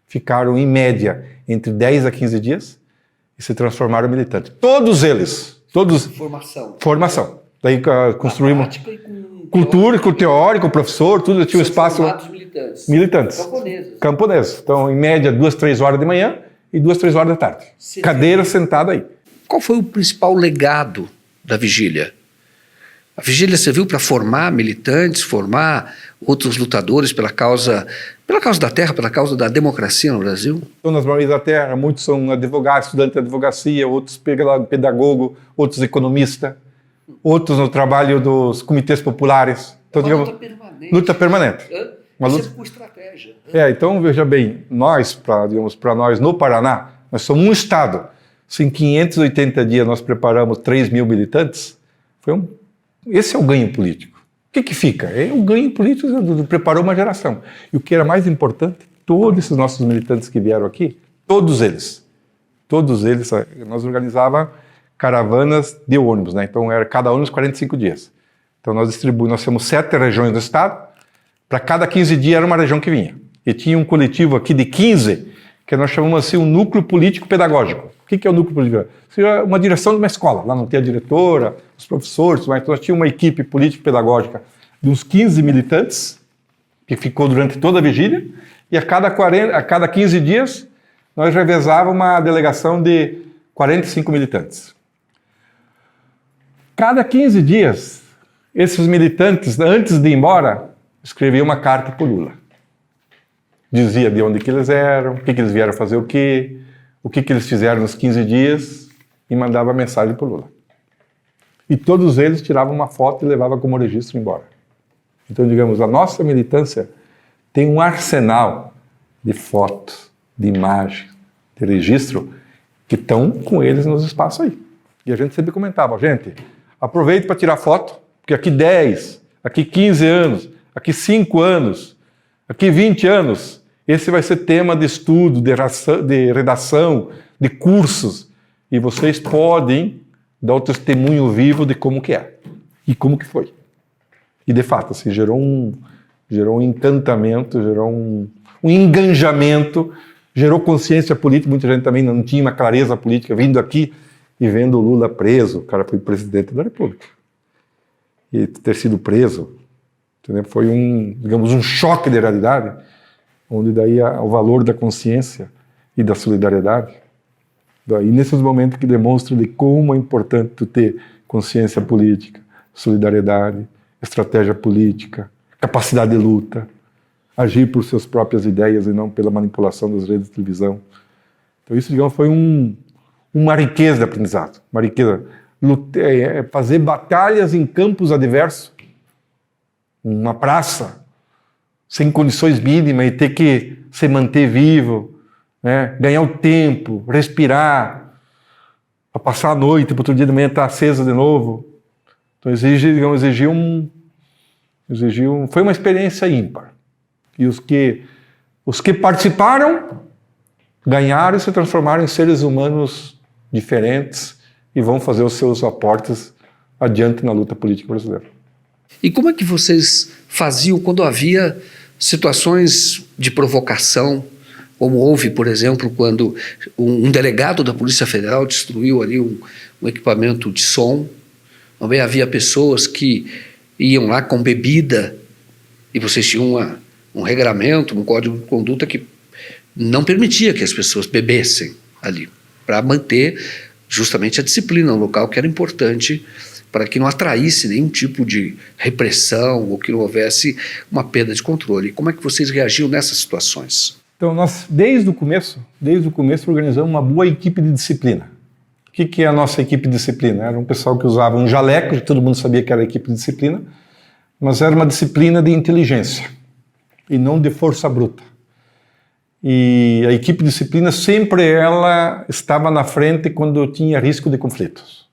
ficaram em média entre 10 a 15 dias e se transformaram em militantes. Todos eles. Formação. Daí construímos cultura, com teórico, professor, tudo, tinha um espaço. Militantes. Camponeses. Então, em média, 2, 3 horas de manhã e 2, 3 horas da tarde. Cadeira sentada aí. Qual foi o principal legado da vigília? A vigília serviu para formar militantes, formar outros lutadores pela causa da terra, pela causa da democracia no Brasil? Então, nas Margens da Terra, muitos são advogados, estudantes de advocacia, outros pedagogo, outros economistas, outros no trabalho dos comitês populares. Então, digamos, luta permanente. Uma luta por estratégia. Então, veja bem, para nós no Paraná, nós somos um estado. Se em 580 dias nós preparamos 3.000 militantes, esse é o ganho político. O que fica? O ganho político preparou uma geração. E o que era mais importante, todos esses nossos militantes que vieram aqui, todos eles, nós organizávamos caravanas de ônibus, né? Então era cada ônibus 45 dias. Então nós temos 7 regiões do estado, para cada 15 dias era uma região que vinha. E tinha um coletivo aqui de 15, que nós chamamos assim um núcleo político-pedagógico. O que é o núcleo político? Seria uma direção de uma escola. Lá não tem a diretora, os professores, mas então nós tínhamos uma equipe político-pedagógica de uns 15 militantes, que ficou durante toda a vigília, e a cada 15 dias nós revezávamos uma delegação de 45 militantes. Cada 15 dias, Esses militantes, antes de ir embora, escreviam uma carta para o Lula. Dizia de onde que eles eram, o que eles vieram fazer o que eles fizeram nos 15 dias e mandava mensagem para o Lula. E todos eles tiravam uma foto e levavam como registro embora. Então, digamos, a nossa militância tem um arsenal de fotos, de imagens, de registro que estão com eles nos espaços aí. E a gente sempre comentava, gente, aproveite para tirar foto, porque aqui 10, aqui 15 anos, aqui 5 anos, aqui 20 anos, esse vai ser tema de estudo, de redação, de cursos, e vocês podem dar o testemunho vivo de como que é e como que foi. E de fato, assim, gerou um encantamento, gerou um engajamento, gerou consciência política. Muita gente também não tinha uma clareza política, vindo aqui e vendo o Lula preso. O cara foi presidente da República. E ter sido preso, entendeu? Foi digamos, um choque de realidade, onde daí o valor da consciência e da solidariedade. Daí nesses momentos que demonstram de como é importante tu ter consciência política, solidariedade, estratégia política, capacidade de luta, agir por suas próprias ideias e não pela manipulação das redes de televisão. Então isso, digamos, foi uma riqueza de aprendizado, uma riqueza. Fazer batalhas em campos adversos, uma praça, sem condições mínimas e ter que se manter vivo, né? Ganhar o tempo, respirar, para passar a noite, para outro dia de manhã estar acesa de novo. Então foi uma experiência ímpar. E os que participaram ganharam e se transformaram em seres humanos diferentes e vão fazer os seus aportes adiante na luta política brasileira. E como é que vocês faziam quando havia situações de provocação, como houve, por exemplo, quando um delegado da Polícia Federal destruiu ali um equipamento de som? Também havia pessoas que iam lá com bebida e vocês tinham um regramento, um código de conduta que não permitia que as pessoas bebessem ali, para manter justamente a disciplina no local, que era importante para que não atraísse nenhum tipo de repressão ou que não houvesse uma perda de controle. Como é que vocês reagiam nessas situações? Então, nós, desde o começo, organizamos uma boa equipe de disciplina. O que é a nossa equipe de disciplina? Era um pessoal que usava um jaleco, que todo mundo sabia que era a equipe de disciplina, mas era uma disciplina de inteligência e não de força bruta. E a equipe de disciplina sempre ela estava na frente quando tinha risco de conflitos.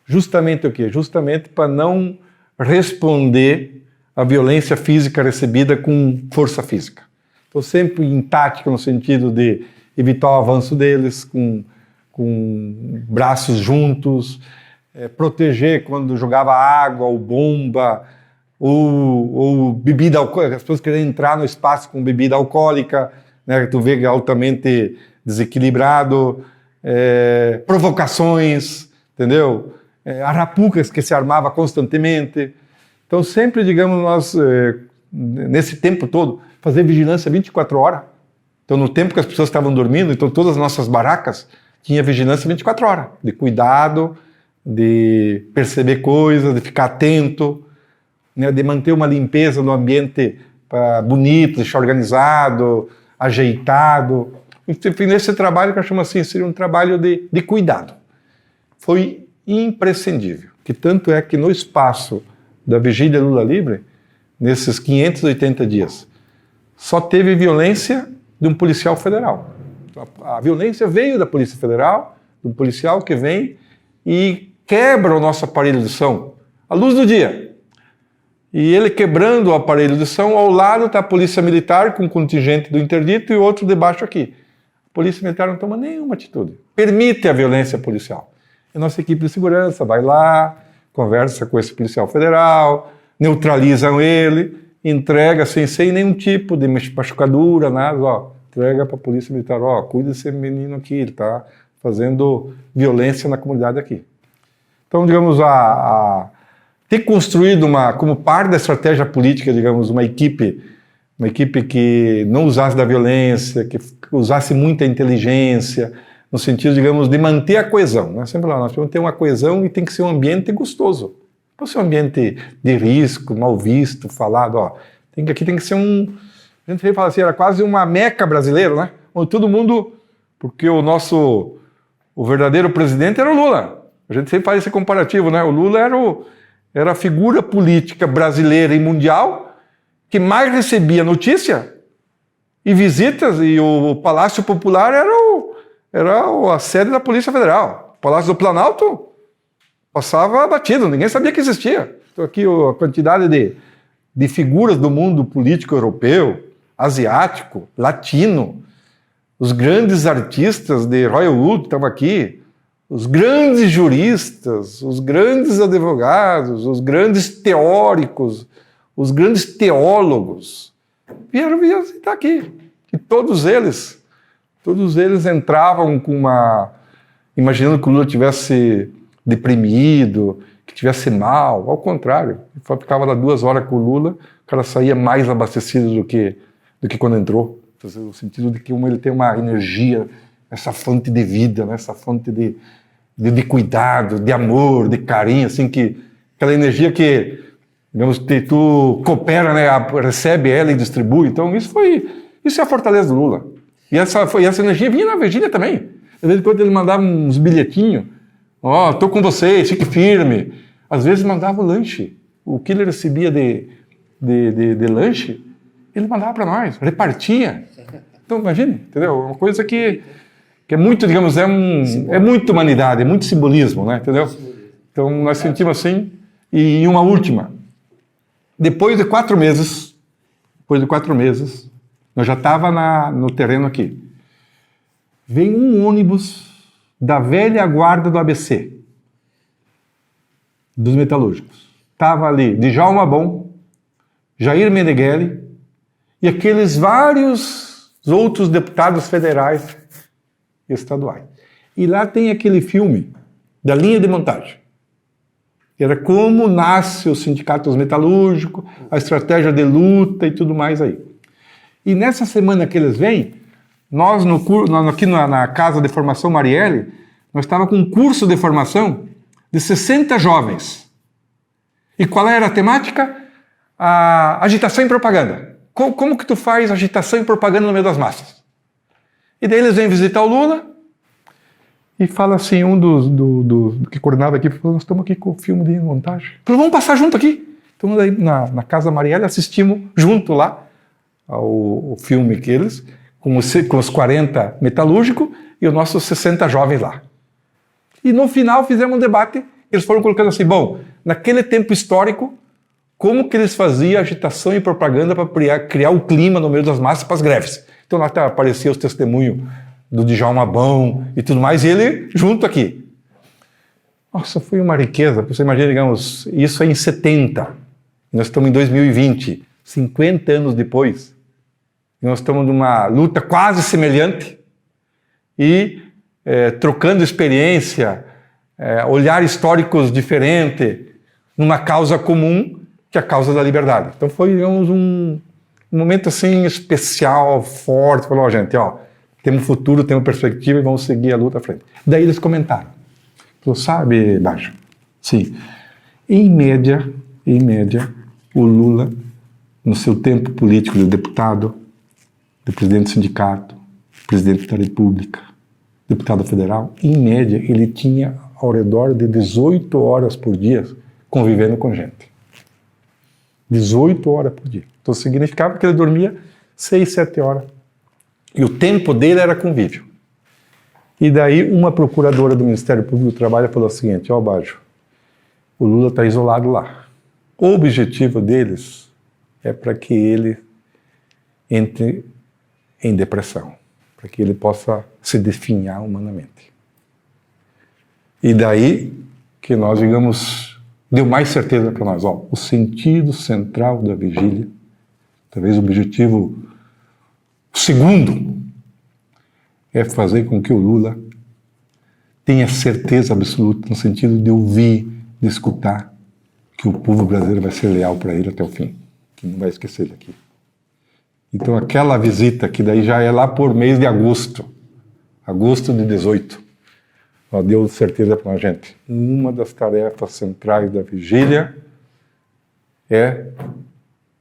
Justamente o quê? Justamente para não responder à violência física recebida com força física. Então sempre em tática no sentido de evitar o avanço deles, com braços juntos, proteger quando jogava água ou bomba, ou bebida alcoólica, as pessoas querem entrar no espaço com bebida alcoólica, né, tu vê que é altamente desequilibrado, provocações, entendeu? Arapucas que se armava constantemente. Então sempre, digamos, nós, nesse tempo todo, fazer vigilância 24 horas. Então no tempo que as pessoas estavam dormindo, então todas as nossas barracas tinha vigilância 24 horas, de cuidado, de perceber coisas, de ficar atento, né, de manter uma limpeza no ambiente bonito, deixar organizado, ajeitado. Enfim, nesse trabalho que eu chamo assim, seria um trabalho de cuidado. Foi imprescindível, que tanto é que no espaço da Vigília Lula Livre, nesses 580 dias, só teve violência de um policial federal. A violência veio da Polícia Federal, de um policial que vem e quebra o nosso aparelho de som, à luz do dia. E ele quebrando o aparelho de som, ao lado está a Polícia Militar com um contingente do interdito e outro debaixo aqui. A Polícia Militar não toma nenhuma atitude, permite a violência policial. E nossa equipe de segurança vai lá, conversa com esse policial federal, neutralizam ele, entrega sem nenhum tipo de machucadura, nada, entrega para a Polícia Militar, cuida desse menino aqui, ele está fazendo violência na comunidade aqui. Então, digamos, ter construído como parte da estratégia política, digamos, uma equipe que não usasse da violência, que usasse muita inteligência, no sentido, digamos, de manter a coesão. Né? Sempre lá, nós temos que ter uma coesão e tem que ser um ambiente gostoso. Pode ser um ambiente de risco, mal visto, falado, ó. Aqui tem que ser um... A gente fala assim, era quase uma Meca brasileira, né? Onde todo mundo... Porque o verdadeiro presidente era o Lula. A gente sempre faz esse comparativo, né? O Lula era a figura política brasileira e mundial que mais recebia notícia e visitas, e o Palácio Popular era a sede da Polícia Federal. O Palácio do Planalto passava batido, ninguém sabia que existia. Então aqui a quantidade de figuras do mundo político europeu, asiático, latino, os grandes artistas de Hollywood estavam aqui, os grandes juristas, os grandes advogados, os grandes teóricos, os grandes teólogos vieram visitar aqui. E todos eles entravam com imaginando que o Lula tivesse deprimido, que tivesse mal. Ao contrário, ficava lá 2 horas com o Lula, o cara saía mais abastecido do que quando entrou. No sentido de que ele tem uma energia, essa fonte de vida, né? Essa fonte de cuidado, de amor, de carinho, assim, aquela energia que, digamos, tu coopera, né? Recebe ela e distribui. Então isso é a fortaleza do Lula. E essa energia vinha na Virgínia também. De vez em quando ele mandava uns bilhetinhos, tô com vocês, fique firme. Às vezes mandava o lanche. O que ele recebia de lanche, ele mandava para nós, repartia. Então, imagine, entendeu? Uma coisa que é muito, digamos, é muito humanidade, é muito simbolismo, né? Entendeu? Então, nós sentimos assim. E uma última. Depois de 4 meses, nós já estava no terreno aqui. Vem um ônibus da velha guarda do ABC, dos metalúrgicos. Estava ali Djalma Bom, Jair Meneghelli e aqueles vários outros deputados federais e estaduais. E lá tem aquele filme da linha de montagem. Era como nasce o sindicato metalúrgico, a estratégia de luta e tudo mais aí. E nessa semana que eles vêm, nós aqui na Casa de Formação Marielle, nós estávamos com um curso de formação de 60 jovens. E qual era a temática? A agitação e propaganda. Como que tu faz agitação e propaganda no meio das massas? E daí eles vêm visitar o Lula e fala assim, um dos que coordenava aqui, falou, nós estamos aqui com o filme de montagem. Falou, vamos passar junto aqui. Então daí na Casa Marielle assistimos junto lá ao filme que eles, com os 40 metalúrgicos e os nossos 60 jovens lá. E no final fizemos um debate, eles foram colocando assim, bom, naquele tempo histórico, como que eles faziam agitação e propaganda para criar o clima no meio das massas para as greves. Então lá apareciam os testemunhos do Djalma Bom e tudo mais, e ele junto aqui. Nossa, foi uma riqueza. Você imagina, digamos, isso é em 70, nós estamos em 2020, 50 anos depois, e nós estamos numa luta quase semelhante e trocando experiência, olhar históricos diferentes, numa causa comum, que é a causa da liberdade. Então foi, digamos, um momento assim especial, forte. Falou, gente, temos futuro, temos perspectiva e vamos seguir a luta à frente. Daí eles comentaram. Falou, sabe, Baixo? Sim. Em média, o Lula, no seu tempo político de deputado, de presidente do sindicato, presidente da República, deputado federal, em média, ele tinha ao redor de 18 horas por dia convivendo com gente. 18 horas por dia. Então significava que ele dormia 6, 7 horas. E o tempo dele era convívio. E daí uma procuradora do Ministério Público do Trabalho falou o seguinte, Baggio, o Lula está isolado lá. O objetivo deles é para que ele entre em depressão, para que ele possa se definhar humanamente. E daí que nós, digamos, deu mais certeza para nós. O sentido central da vigília, talvez o objetivo segundo, é fazer com que o Lula tenha certeza absoluta no sentido de ouvir, de escutar, que o povo brasileiro vai ser leal para ele até o fim, que não vai esquecer daqui. Então aquela visita, que daí já é lá por mês de agosto de 18, Ela deu certeza para a gente. Uma das tarefas centrais da vigília é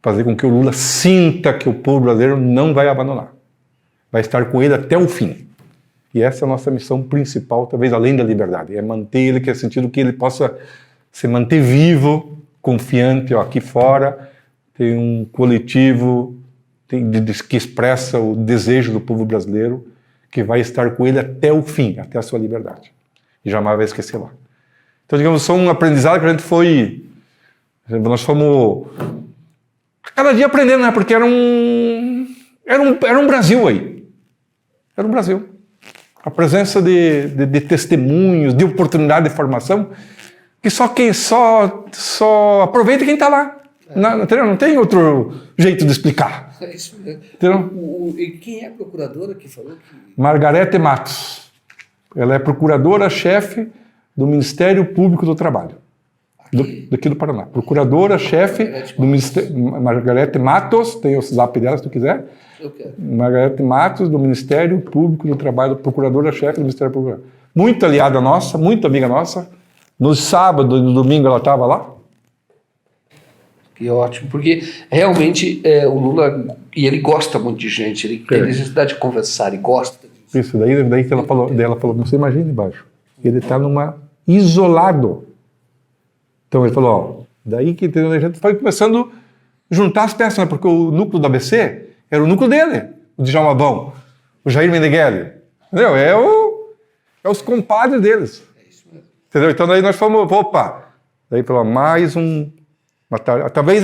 fazer com que o Lula sinta que o povo brasileiro não vai abandonar. Vai estar com ele até o fim. E essa é a nossa missão principal, talvez além da liberdade. É manter ele, que é o sentido que ele possa se manter vivo, confiante. Ó, aqui fora tem um coletivo que expressa o desejo do povo brasileiro, que vai estar com ele até o fim, até a sua liberdade. E jamais vai esquecer lá. Então, digamos, são um aprendizado que a gente foi... Nós fomos... cada dia aprendendo, né? Porque era um Brasil aí. Era um Brasil. A presença de testemunhos, de oportunidade de formação, que só aproveita quem está lá. Entendeu? Não tem outro jeito de explicar. É isso mesmo. Entendeu? E quem é a procuradora que falou que... Margarete Matos. Ela é procuradora-chefe do Ministério Público do Trabalho. Daqui do Paraná. Procuradora-chefe do Ministério... Margarete Matos, tem o zap dela se tu quiser. Margarete Matos, do Ministério Público do Trabalho, procuradora-chefe do Ministério Público. Muito aliada nossa, muito amiga nossa. No sábado e no domingo ela estava lá. Que ótimo, porque realmente o Lula, e ele gosta muito de gente, ele tem necessidade de conversar, ele gosta disso. Isso, daí que ela falou, você imagina embaixo, ele está isolado. Então ele falou, ó, daí que a gente foi começando a juntar as peças, né? Porque o núcleo do ABC era o núcleo dele, o Djalma Abão, o Jair Meneghelli, entendeu? É os compadres deles. É isso mesmo. Entendeu? Então daí nós fomos, opa, daí falou, mais talvez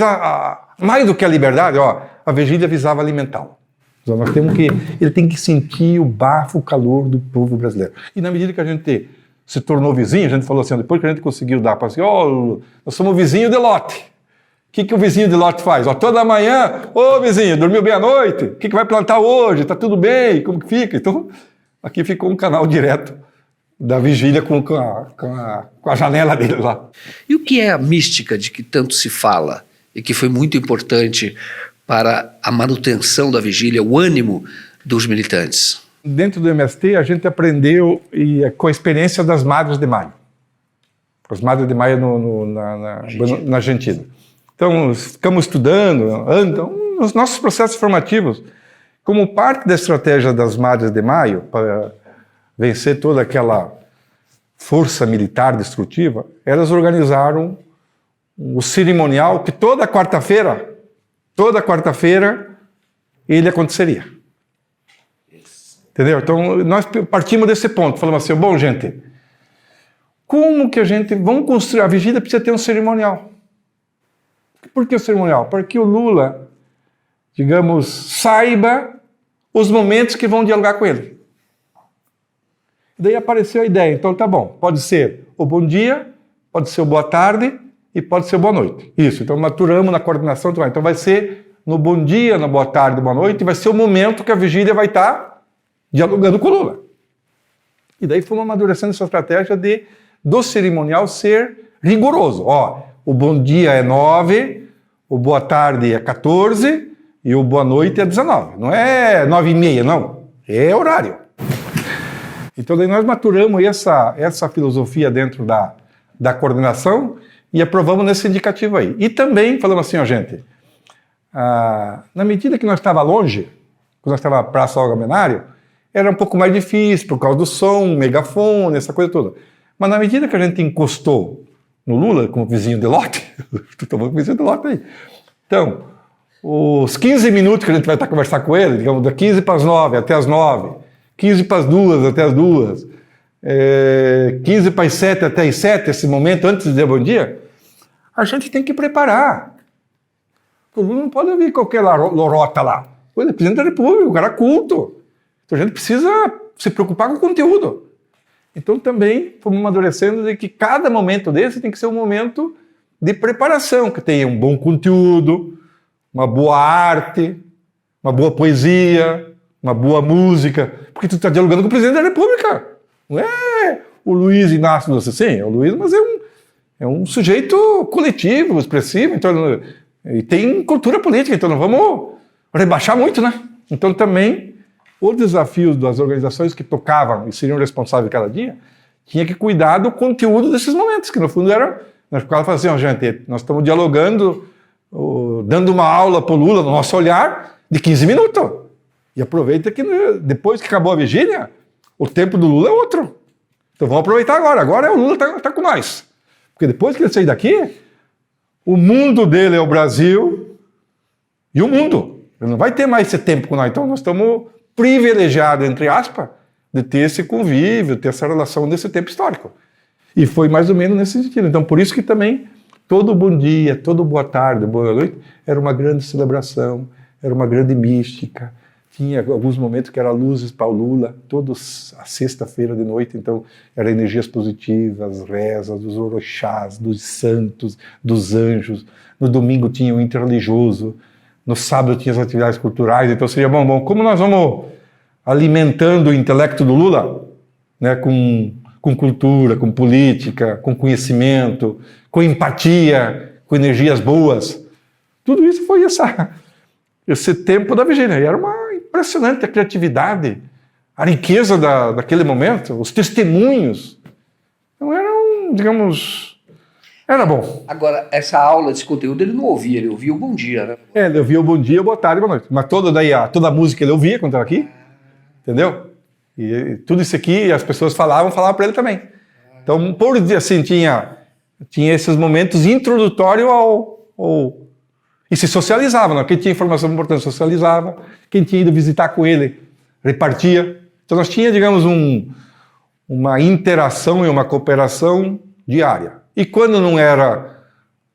mais do que a liberdade, ó, a vigília visava alimentá-lo. Então nós temos ele tem que sentir o bafo, o calor do povo brasileiro. E na medida que a gente se tornou vizinho, a gente falou assim, depois que a gente conseguiu dar para assim, ó, nós somos vizinho de lote. O que o vizinho de lote faz? Ó, toda manhã, ô vizinho, dormiu bem à noite? O que vai plantar hoje? Tá tudo bem? Como que fica? Então, aqui ficou um canal direto da vigília com a janela dele lá. E o que é a mística de que tanto se fala e que foi muito importante para a manutenção da vigília, o ânimo dos militantes? Dentro do MST, a gente aprendeu com a experiência das Madres de Maio. As Madres de Maio na Argentina. Então, ficamos estudando, nos nossos processos formativos, como parte da estratégia das Madres de Maio, para vencer toda aquela força militar destrutiva, elas organizaram o cerimonial que toda quarta-feira, ele aconteceria. Entendeu? Então, nós partimos desse ponto, falamos assim, bom, gente, como que vamos construir, a vigília precisa ter um cerimonial. Por que o cerimonial? Para que o Lula, digamos, saiba os momentos que vão dialogar com ele. Daí apareceu a ideia, então tá bom, pode ser o bom dia, pode ser o boa tarde e pode ser o boa noite. Isso, então maturamos na coordenação, então vai ser no bom dia, na boa tarde, boa noite, e vai ser o momento que a vigília vai estar dialogando com o Lula. E daí fomos amadurecendo essa estratégia do cerimonial ser rigoroso. Ó, o bom dia é 9, o boa tarde é 14 e o boa noite é 19. Não é 9h30, não. É horário. Então daí nós maturamos essa filosofia dentro da coordenação e aprovamos nesse indicativo aí. E também falamos assim, ó, gente, na medida que nós estava longe, quando nós estava na Praça Olga Menário, era um pouco mais difícil por causa do som, megafone, essa coisa toda. Mas na medida que a gente encostou no Lula, como vizinho de lote, tu tomou vizinho de lote aí. Então, os 15 minutos que a gente vai estar conversando com ele, digamos, da 15 para as 9 até as 9, 15 para as 2 até as 2, 15 para as 7 até as 7, esse momento antes de dizer bom dia, a gente tem que preparar. O Lula não pode ouvir qualquer lorota lá. Ele é presidente da República, o cara é culto. Então a gente precisa se preocupar com o conteúdo. Então também fomos amadurecendo de que cada momento desse tem que ser um momento de preparação, que tenha um bom conteúdo, uma boa arte, uma boa poesia, uma boa música, porque tu está dialogando com o presidente da República. Não é o Luiz Inácio Lula, sim, é o Luiz, mas é um sujeito coletivo, expressivo, então, e tem cultura política, então não vamos rebaixar muito, né? Então também os desafios das organizações que tocavam e seriam responsáveis cada dia tinha que cuidar do conteúdo desses momentos, que no fundo era... Nós ficávamos falando assim, gente, nós estamos dialogando, dando uma aula para o Lula, no nosso olhar, de 15 minutos. E aproveita que depois que acabou a vigília, o tempo do Lula é outro. Então vamos aproveitar agora. Agora o Lula está com nós. Porque depois que ele sair daqui, o mundo dele é o Brasil e o mundo. Ele não vai ter mais esse tempo com nós. Então nós estamos privilegiados, entre aspas, de ter esse convívio, ter essa relação nesse tempo histórico. E foi mais ou menos nesse sentido. Então por isso que também todo bom dia, todo boa tarde, boa noite, era uma grande celebração, era uma grande mística. Tinha alguns momentos que era luzes para o Lula, toda a sexta-feira de noite, então eram energias positivas, rezas, dos orixás, dos santos, dos anjos. No domingo tinha o interreligioso, no sábado tinha as atividades culturais, então seria bom, como nós vamos alimentando o intelecto do Lula, né, com cultura, com política, com conhecimento, com empatia, com energias boas. Tudo isso foi esse tempo da vigília. E era uma impressionante a criatividade, a riqueza daquele momento, os testemunhos. Então digamos, era bom. Agora, essa aula, esse conteúdo, ele não ouvia, ele ouvia o bom dia, né? Ele ouvia o bom dia, boa tarde, boa noite. Mas toda a música ele ouvia quando estava aqui, entendeu? E tudo isso aqui, as pessoas falavam para ele também. Então, por assim, tinha esses momentos introdutórios e se socializava, né? Quem tinha informação importante socializava, quem tinha ido visitar com ele repartia. Então nós tínhamos, digamos, uma interação e uma cooperação diária. E quando não era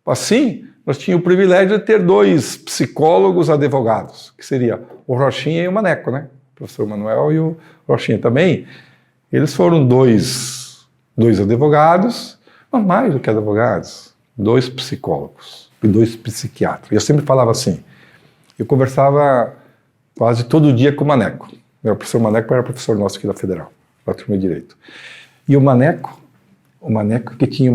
assim, nós tínhamos o privilégio de ter 2 psicólogos advogados, que seria o Rochinha e o Maneco, né? O professor Manuel e o Rochinha também. Eles foram dois advogados, não mais do que advogados, 2 psicólogos e 2 psiquiatras. Eu sempre falava assim, eu conversava quase todo dia com o Maneco. O professor Maneco era professor nosso aqui da Federal, da turma de Direito. E o Maneco que tinha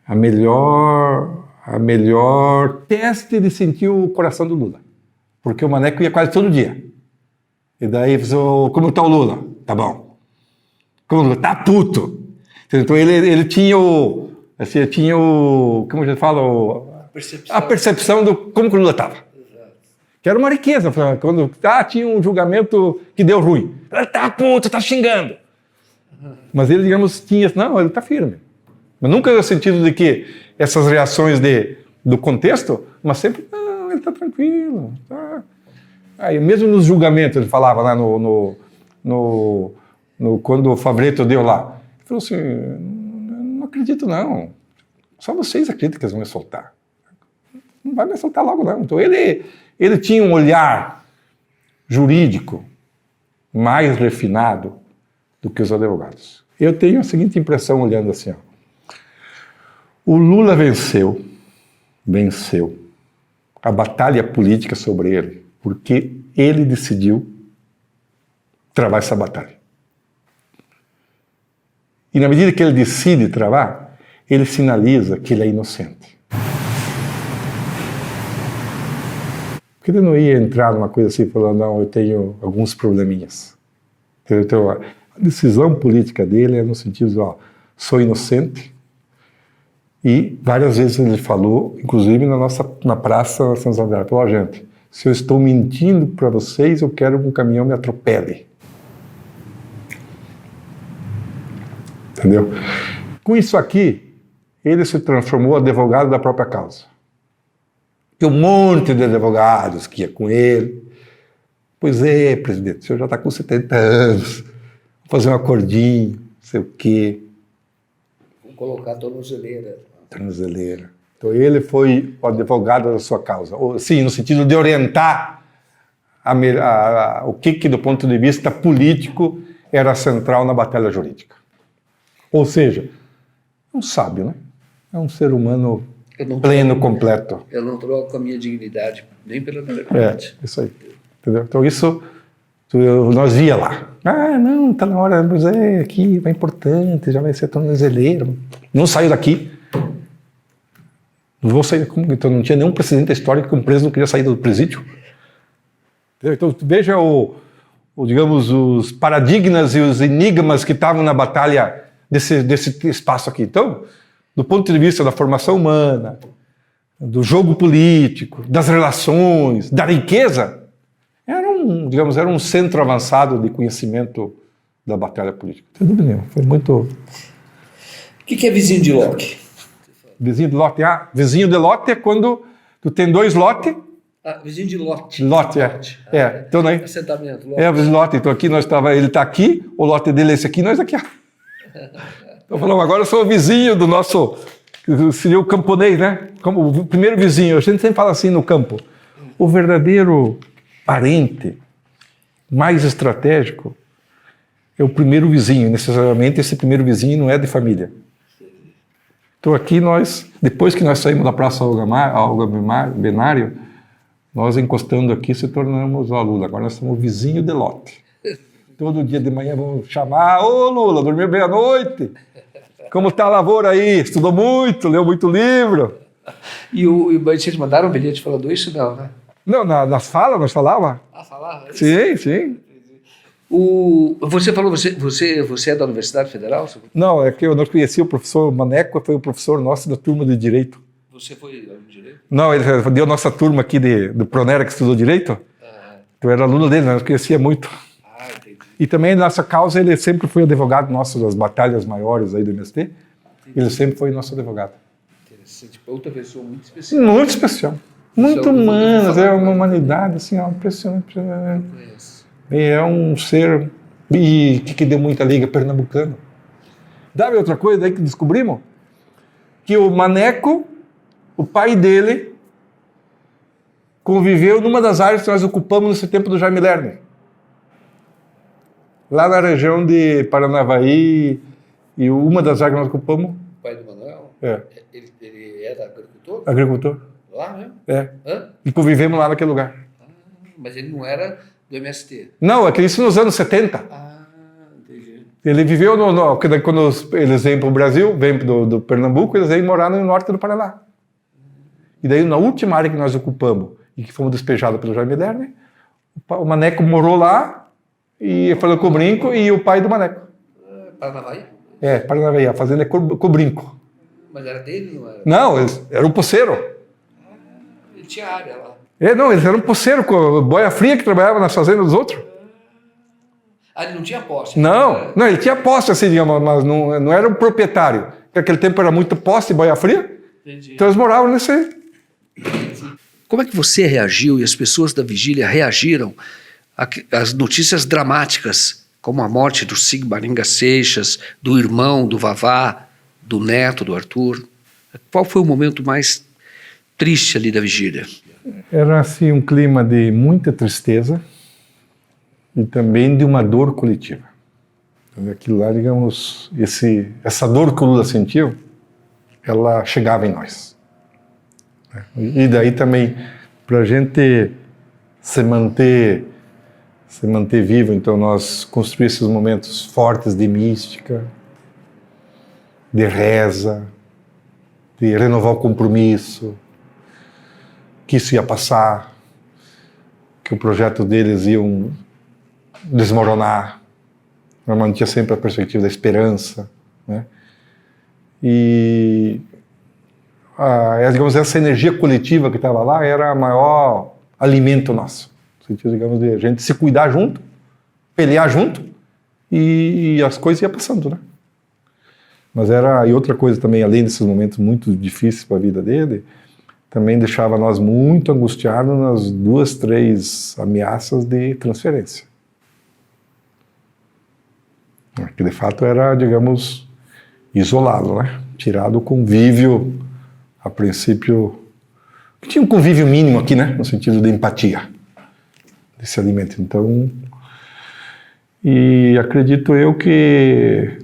a melhor teste de sentir o coração do Lula. Porque o Maneco ia quase todo dia. E daí, como está o Lula? Tá bom. Como o Lula? Tá puto. Então ele tinha como a gente fala, a percepção do como o Lula estava. Que era uma riqueza. Quando tinha um julgamento que deu ruim. Ele tá puto, tá xingando. Mas ele, digamos, ele tá firme. Mas nunca no sentido de que essas reações do contexto, mas sempre, não, ele tá tranquilo. Tá. Aí, mesmo nos julgamentos, ele falava lá quando o Favretto deu lá, ele falou assim, não acredito não. Só vocês acreditam que eles vão me soltar. Não vai me soltar logo, não. Então ele tinha um olhar jurídico mais refinado do que os advogados. Eu tenho a seguinte impressão olhando assim, o Lula venceu a batalha política sobre ele, porque ele decidiu travar essa batalha. E na medida que ele decide travar, ele sinaliza que ele é inocente. Porque ele não ia entrar numa coisa assim, falando, não, eu tenho alguns probleminhas. Então, a decisão política dele é no sentido de, sou inocente. E várias vezes ele falou, inclusive na Praça São José, falou, gente, se eu estou mentindo para vocês, eu quero que um caminhão me atropele. Entendeu? Com isso aqui, ele se transformou advogado da própria causa. Tem um monte de advogados que ia com ele. Pois é, presidente, o senhor já está com 70 anos, vou fazer um acordinho, não sei o quê. Vou colocar a tornozeleira. Tornozeleira. Então ele foi o advogado da sua causa. Sim, no sentido de orientar o que do ponto de vista político era central na batalha jurídica. Ou seja, é um sábio, né? É um ser humano pleno, completo. Eu não troco a minha dignidade nem pela liberdade. Isso aí. Entendeu? Então isso nós via lá. Não, tá na hora, mas aqui é importante, já vai ser tornozeleiro. Não saiu daqui. Não vou sair. Então não tinha nenhum precedente histórico que um preso não queria sair do presídio. Entendeu? Então veja digamos, os paradigmas e os enigmas que estavam na batalha desse espaço aqui. Então, do ponto de vista da formação humana, do jogo político, das relações, da riqueza, era um centro avançado de conhecimento da batalha política. Tudo bem, foi muito... O que é vizinho de lote? Vizinho de lote, vizinho de lote é quando tu tem 2 lotes. Vizinho de lote. Lote, então, né? Assentamento, lote. Vizinho de lote. Então aqui ele está aqui, o lote dele é esse aqui, nós aqui. Então falamos, agora eu sou o vizinho do nosso, seria o camponês, né? Como o primeiro vizinho, a gente sempre fala assim no campo. O verdadeiro parente mais estratégico é o primeiro vizinho. Necessariamente esse primeiro vizinho não é de família. Então aqui depois que nós saímos da Praça Olga Benário, nós encostando aqui se tornamos o Lula. Agora nós somos vizinho de lote. Todo dia de manhã vamos chamar, ô Lula, dormiu bem à noite? Como está a lavoura aí? Estudou muito, leu muito livro? E vocês mandaram um bilhete falando isso? Não, né? Não, nas falas nós falava. Falava? Sim. Você falou, você é da Universidade Federal? Não, é que nós conheci o professor Maneco, foi o professor nosso da turma de Direito. Você foi aluno de Direito? Não, ele deu nossa turma aqui do Pronera que estudou Direito. Eu era aluno dele, nós conhecia muito. Entendi. E também nossa causa, ele sempre foi advogado nosso das batalhas maiores aí do MST. Entendi. Ele sempre foi nosso advogado. Interessante. Outra pessoa muito especial. Muito especial. Muito humana, é uma humanidade assim, impressionante. Eu conheço. É um ser que deu muita liga, pernambucano. Sabe outra coisa aí que descobrimos? Que o Maneco, o pai dele, conviveu numa das áreas que nós ocupamos nesse tempo do Jaime Lerner. Lá na região de Paranavaí, e uma das áreas que nós ocupamos... O pai do Manuel? Ele era agricultor? Agricultor. Lá mesmo? E convivemos lá naquele lugar. Mas ele não era do MST? Não, é que isso nos anos 70. Entendi. Ele viveu quando eles vêm para o Brasil, vêm do Pernambuco, eles vêm morar no norte do Paraná. E daí, na última área que nós ocupamos, e que fomos despejados pelo Jaime Lerner, o Maneco morou lá, e falou Cobrinco, e o pai do Maneco. Paranavaí? Paranavaí, a fazenda é Cobrinco. Mas era dele, não era? Não, era um poceiro. Ele tinha área lá. Não, eles eram um poceiro, com boia fria que trabalhava nas fazendas dos outros. Ele não tinha posse? Não, ele tinha posse, assim, digamos, mas não era um proprietário. Porque naquele tempo era muito posse, boia fria. Entendi. Então eles moravam nesse aí. Como é que você reagiu e as pessoas da vigília reagiram às notícias dramáticas, como a morte do Sigmaringa Seixas, do irmão do Vavá, do neto do Arthur? Qual foi o momento mais triste ali da vigília? Era assim um clima de muita tristeza e também de uma dor coletiva. Aquilo lá, digamos, essa dor que o Lula sentiu, ela chegava em nós. E daí também, para a gente se manter vivo, então nós construímos esses momentos fortes de mística, de reza, de renovar o compromisso, que isso ia passar, que o projeto deles iam desmoronar. Nós mantinha sempre a perspectiva da esperança, né? E digamos, essa energia coletiva que estava lá era o maior alimento nosso. No sentido, digamos, de a gente se cuidar junto, pelear junto, e as coisas iam passando, né? Mas e outra coisa também, além desses momentos muito difíceis para a vida dele, também deixava nós muito angustiados nas 2, 3 ameaças de transferência. Que de fato era, digamos, isolado, né? Tirado o convívio, a princípio, tinha um convívio mínimo aqui, né? No sentido de empatia desse alimento. Então, e acredito eu que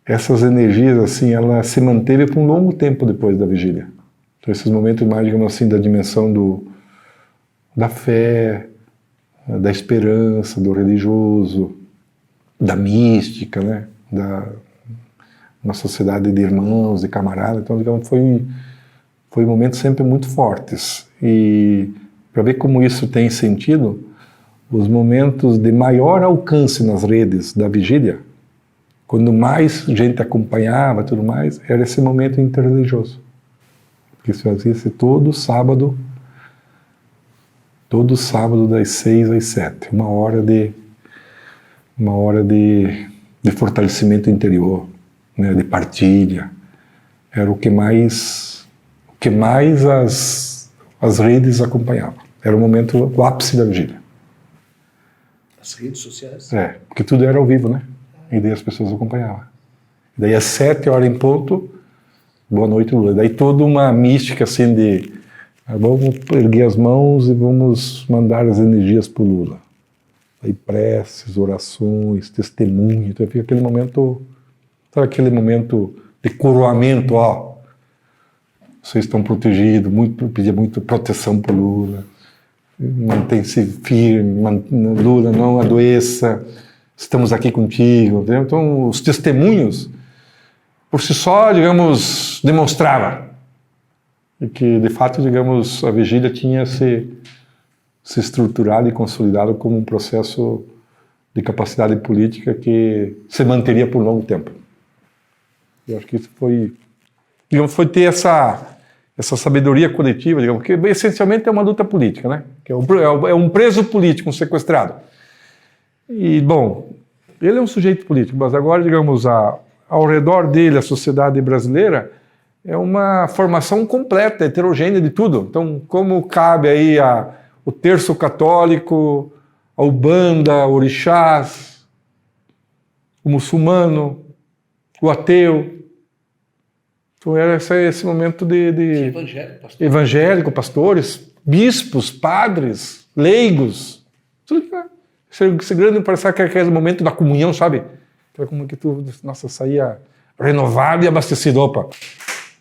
essas energias, assim, ela se manteve por um longo tempo depois da vigília. Então, esses momentos mais, digamos assim, da dimensão da fé, da esperança, do religioso, da mística, né? Uma sociedade de irmãos, de camaradas. Então, digamos, foi momentos sempre muito fortes. E para ver como isso tem sentido, os momentos de maior alcance nas redes da vigília, quando mais gente acompanhava e tudo mais, era esse momento interreligioso. Que se fazia todo sábado das 6 às 7, uma hora de fortalecimento interior, né, de partilha. Era o que mais as redes acompanhavam. Era o momento, o ápice da vigília. As redes sociais? É, porque tudo era ao vivo, né? E daí as pessoas acompanhavam. Daí às 7 horas em ponto, boa noite, Lula. Daí toda uma mística assim de vamos erguer as mãos e vamos mandar as energias para o Lula. Aí preces, orações, testemunho. Então fica aquele momento, sabe aquele momento de coroamento, ó. Vocês estão protegidos, pedir muito proteção para o Lula. Mantém-se firme, Lula, não adoeça, estamos aqui contigo. Entendeu? Então, os testemunhos, por si só, digamos, demonstrava que, de fato, digamos, a vigília tinha se estruturado e consolidado como um processo de capacidade política que se manteria por um longo tempo. Eu acho que isso foi, digamos, foi ter essa sabedoria coletiva, digamos, que essencialmente é uma luta política, né? Que é um preso político, um sequestrado. E, bom, ele é um sujeito político, mas agora, digamos, ao redor dele, a sociedade brasileira é uma formação completa, heterogênea de tudo. Então, como cabe aí o terço católico, a Umbanda, orixás, o muçulmano, o ateu. Então era esse momento de evangélico, pastores, bispos, padres, leigos, tudo que esse grande, parece que é aquele momento da comunhão, sabe? Como que tu, nossa, saía renovado e abastecido. Opa,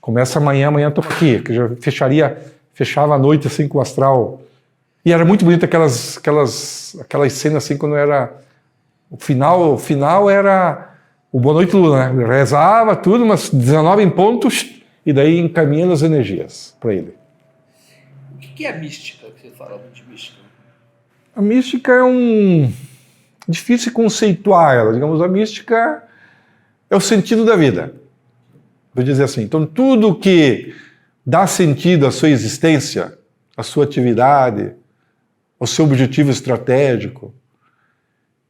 começa amanhã estamos aqui, que já fechava a noite assim com o astral. E era muito bonito aquelas cenas assim, quando era o final era o Boa Noite Lula, né? Rezava tudo, umas 19 em pontos, e daí encaminhando as energias para ele. O que é a mística, que você fala de mística? A mística difícil conceituar ela. Digamos, a mística é o sentido da vida. Vou dizer assim, então tudo que dá sentido à sua existência, à sua atividade, ao seu objetivo estratégico,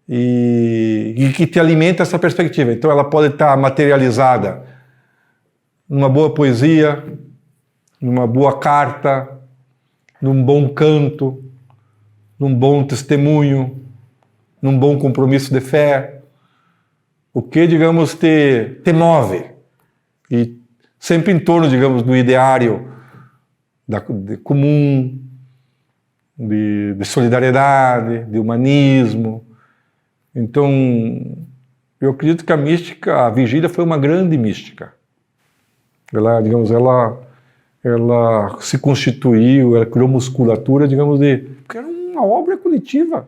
e que te alimenta essa perspectiva. Então ela pode estar materializada numa boa poesia, numa boa carta, num bom canto, num bom testemunho, num bom compromisso de fé. O que, digamos, te move. E sempre em torno, digamos, do ideário de comum, de solidariedade, de humanismo. Então, eu acredito que a vigília foi uma grande mística. Ela, digamos, ela se constituiu, ela criou musculatura, digamos, porque era uma obra coletiva.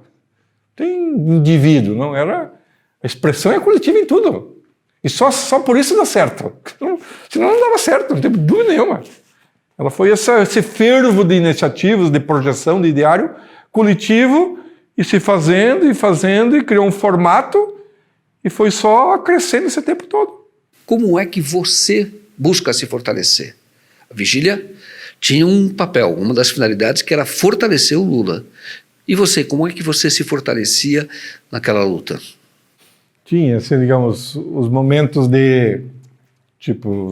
Tem indivíduo, não era... A expressão é coletiva em tudo. E só por isso dá certo. Senão não dava certo, não tem dúvida nenhuma. Ela foi esse fervo de iniciativas, de projeção, de ideário coletivo, e se fazendo, e criou um formato, e foi só crescendo esse tempo todo. Como é que você busca se fortalecer? A vigília tinha um papel, uma das finalidades que era fortalecer o Lula. E você, como é que você se fortalecia naquela luta? Tinha, assim, digamos, os momentos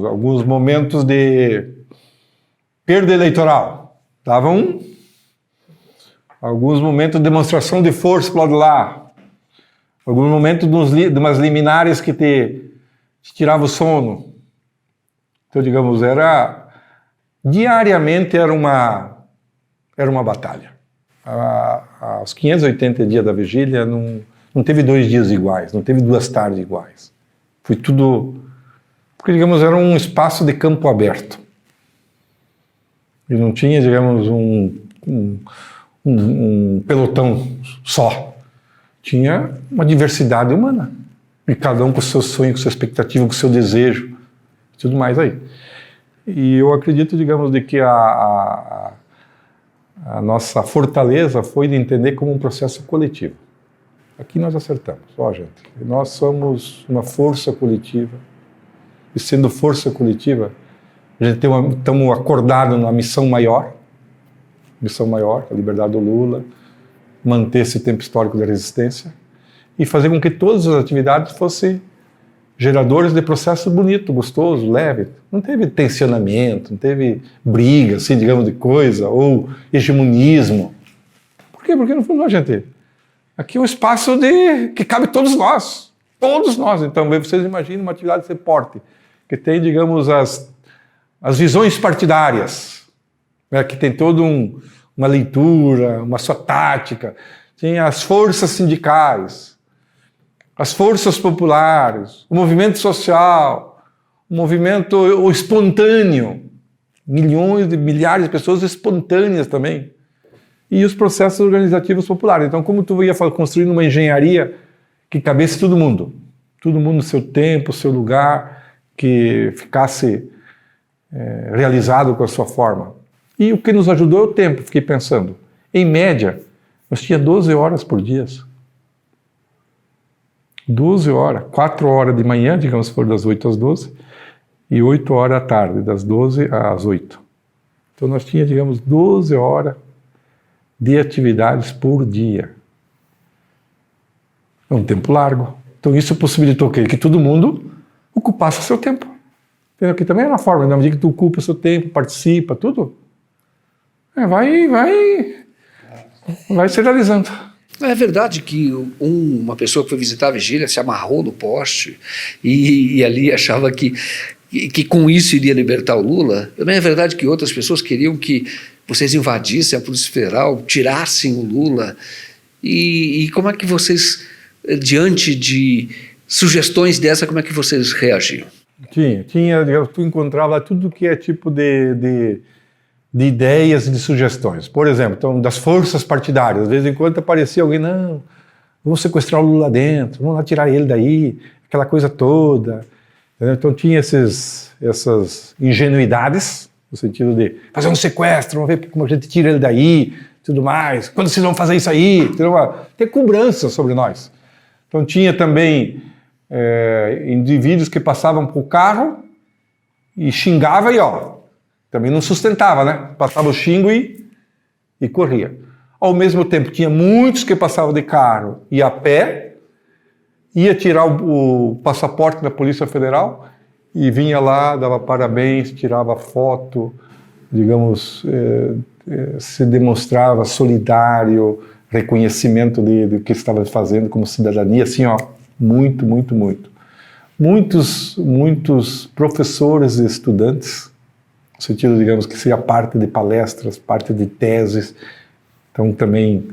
alguns momentos de perda eleitoral. Estavam alguns momentos de demonstração de força para o lado de lá. Alguns momentos de umas liminares que te tiravam o sono. Então, digamos, diariamente era uma batalha. Aos 580 dias da vigília, não teve 2 dias iguais, não teve 2 tardes iguais. Foi tudo... Porque, digamos, era um espaço de campo aberto. E não tinha, digamos, um pelotão só. Tinha uma diversidade humana. E cada um com o seu sonho, com a sua expectativa, com o seu desejo. E tudo mais aí. E eu acredito, digamos, de que a nossa fortaleza foi de entender como um processo coletivo. Aqui nós acertamos. Ó, gente, nós somos uma força coletiva, e sendo força coletiva, a gente estamos acordados na missão maior, a liberdade do Lula, manter esse tempo histórico da resistência e fazer com que todas as atividades fossem geradores de processo bonito, gostoso, leve. Não teve tensionamento, não teve briga, assim, digamos, de coisa, ou hegemonismo. Por quê? Porque no fundo, gente, aqui é um espaço que cabe todos nós. Todos nós. Então, vocês imaginem uma atividade desse porte, que tem, digamos, as visões partidárias, né, que tem toda uma leitura, uma sua tática, tem as forças sindicais, as forças populares, o movimento social, o movimento espontâneo, milhares de pessoas espontâneas também, e os processos organizativos populares. Então, como tu ia construindo uma engenharia que cabesse todo mundo no seu tempo, seu lugar, que ficasse realizado com a sua forma. E o que nos ajudou é o tempo, fiquei pensando. Em média, nós tínhamos 12 horas por dia. 12 horas, 4 horas de manhã, digamos, se for das 8 às 12, e 8 horas à tarde, das 12 às 8. Então nós tínhamos, digamos, 12 horas de atividades por dia. É um tempo largo. Então isso possibilitou o quê? Que todo mundo ocupasse o seu tempo. Entendeu? Que também é uma forma, na medida que tu ocupa o seu tempo, participa, tudo, vai se realizando. É verdade que uma pessoa que foi visitar a vigília se amarrou no poste e ali achava que com isso iria libertar o Lula. Também é verdade que outras pessoas queriam que vocês invadissem a Polícia Federal, tirassem o Lula. E como é que vocês, diante de sugestões dessa, como é que vocês reagiam? Tu encontrava tudo que é tipo de ideias e de sugestões. Por exemplo, então, das forças partidárias. De vez em quando aparecia alguém, não, vamos sequestrar o Lula lá dentro, vamos lá tirar ele daí, aquela coisa toda. Entendeu? Então tinha essas ingenuidades, no sentido de fazer um sequestro, vamos ver como a gente tira ele daí, tudo mais. Quando vocês vão fazer isso aí? Ter cobrança sobre nós. Então tinha também indivíduos que passavam por carro e xingava e também não sustentava, né? Passava o xingo e corria. Ao mesmo tempo, tinha muitos que passavam de carro e a pé, ia tirar o passaporte da Polícia Federal e vinha lá, dava parabéns, tirava foto, digamos, se demonstrava solidário, reconhecimento do que estava fazendo como cidadania, assim, muito, muito, muito. Muitos professores e estudantes, no sentido, digamos, que seria parte de palestras, parte de teses, então também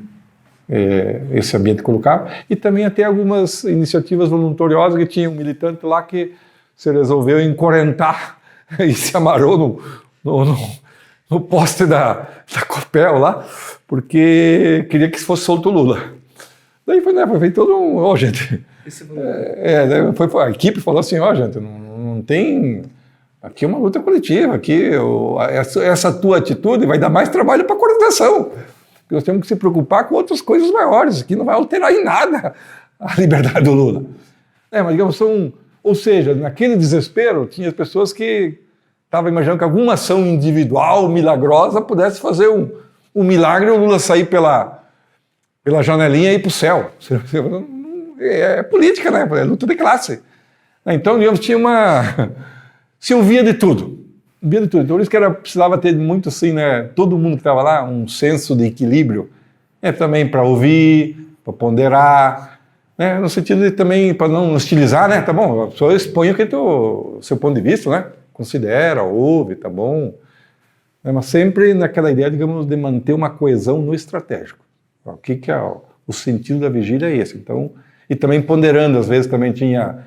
esse ambiente colocava, e também até algumas iniciativas voluntariosas que tinha um militante lá que se resolveu encorentar e se amarrou no poste da Copel lá, porque queria que fosse solto o Lula. Daí foi todo um... gente... a equipe falou assim, gente, não tem... Aqui é uma luta coletiva, aqui essa tua atitude vai dar mais trabalho para a coordenação. Nós temos que se preocupar com outras coisas maiores, que não vai alterar em nada a liberdade do Lula. Mas digamos, ou seja, naquele desespero, tinha pessoas que estavam imaginando que alguma ação individual, milagrosa, pudesse fazer um milagre e o Lula sair pela janelinha e ir para o céu. É política, né? É luta de classe. Então, digamos, se ouvia de tudo. Então, por isso que precisava ter muito assim, né? Todo mundo que estava lá, um senso de equilíbrio, também para ouvir, para ponderar, né? No sentido de também, para não hostilizar, né? Tá bom, a pessoa expõe o seu ponto de vista, né? Considera, ouve, tá bom. Mas sempre naquela ideia, digamos, de manter uma coesão no estratégico. O que é o sentido da vigília é esse. Então, e também ponderando, às vezes também tinha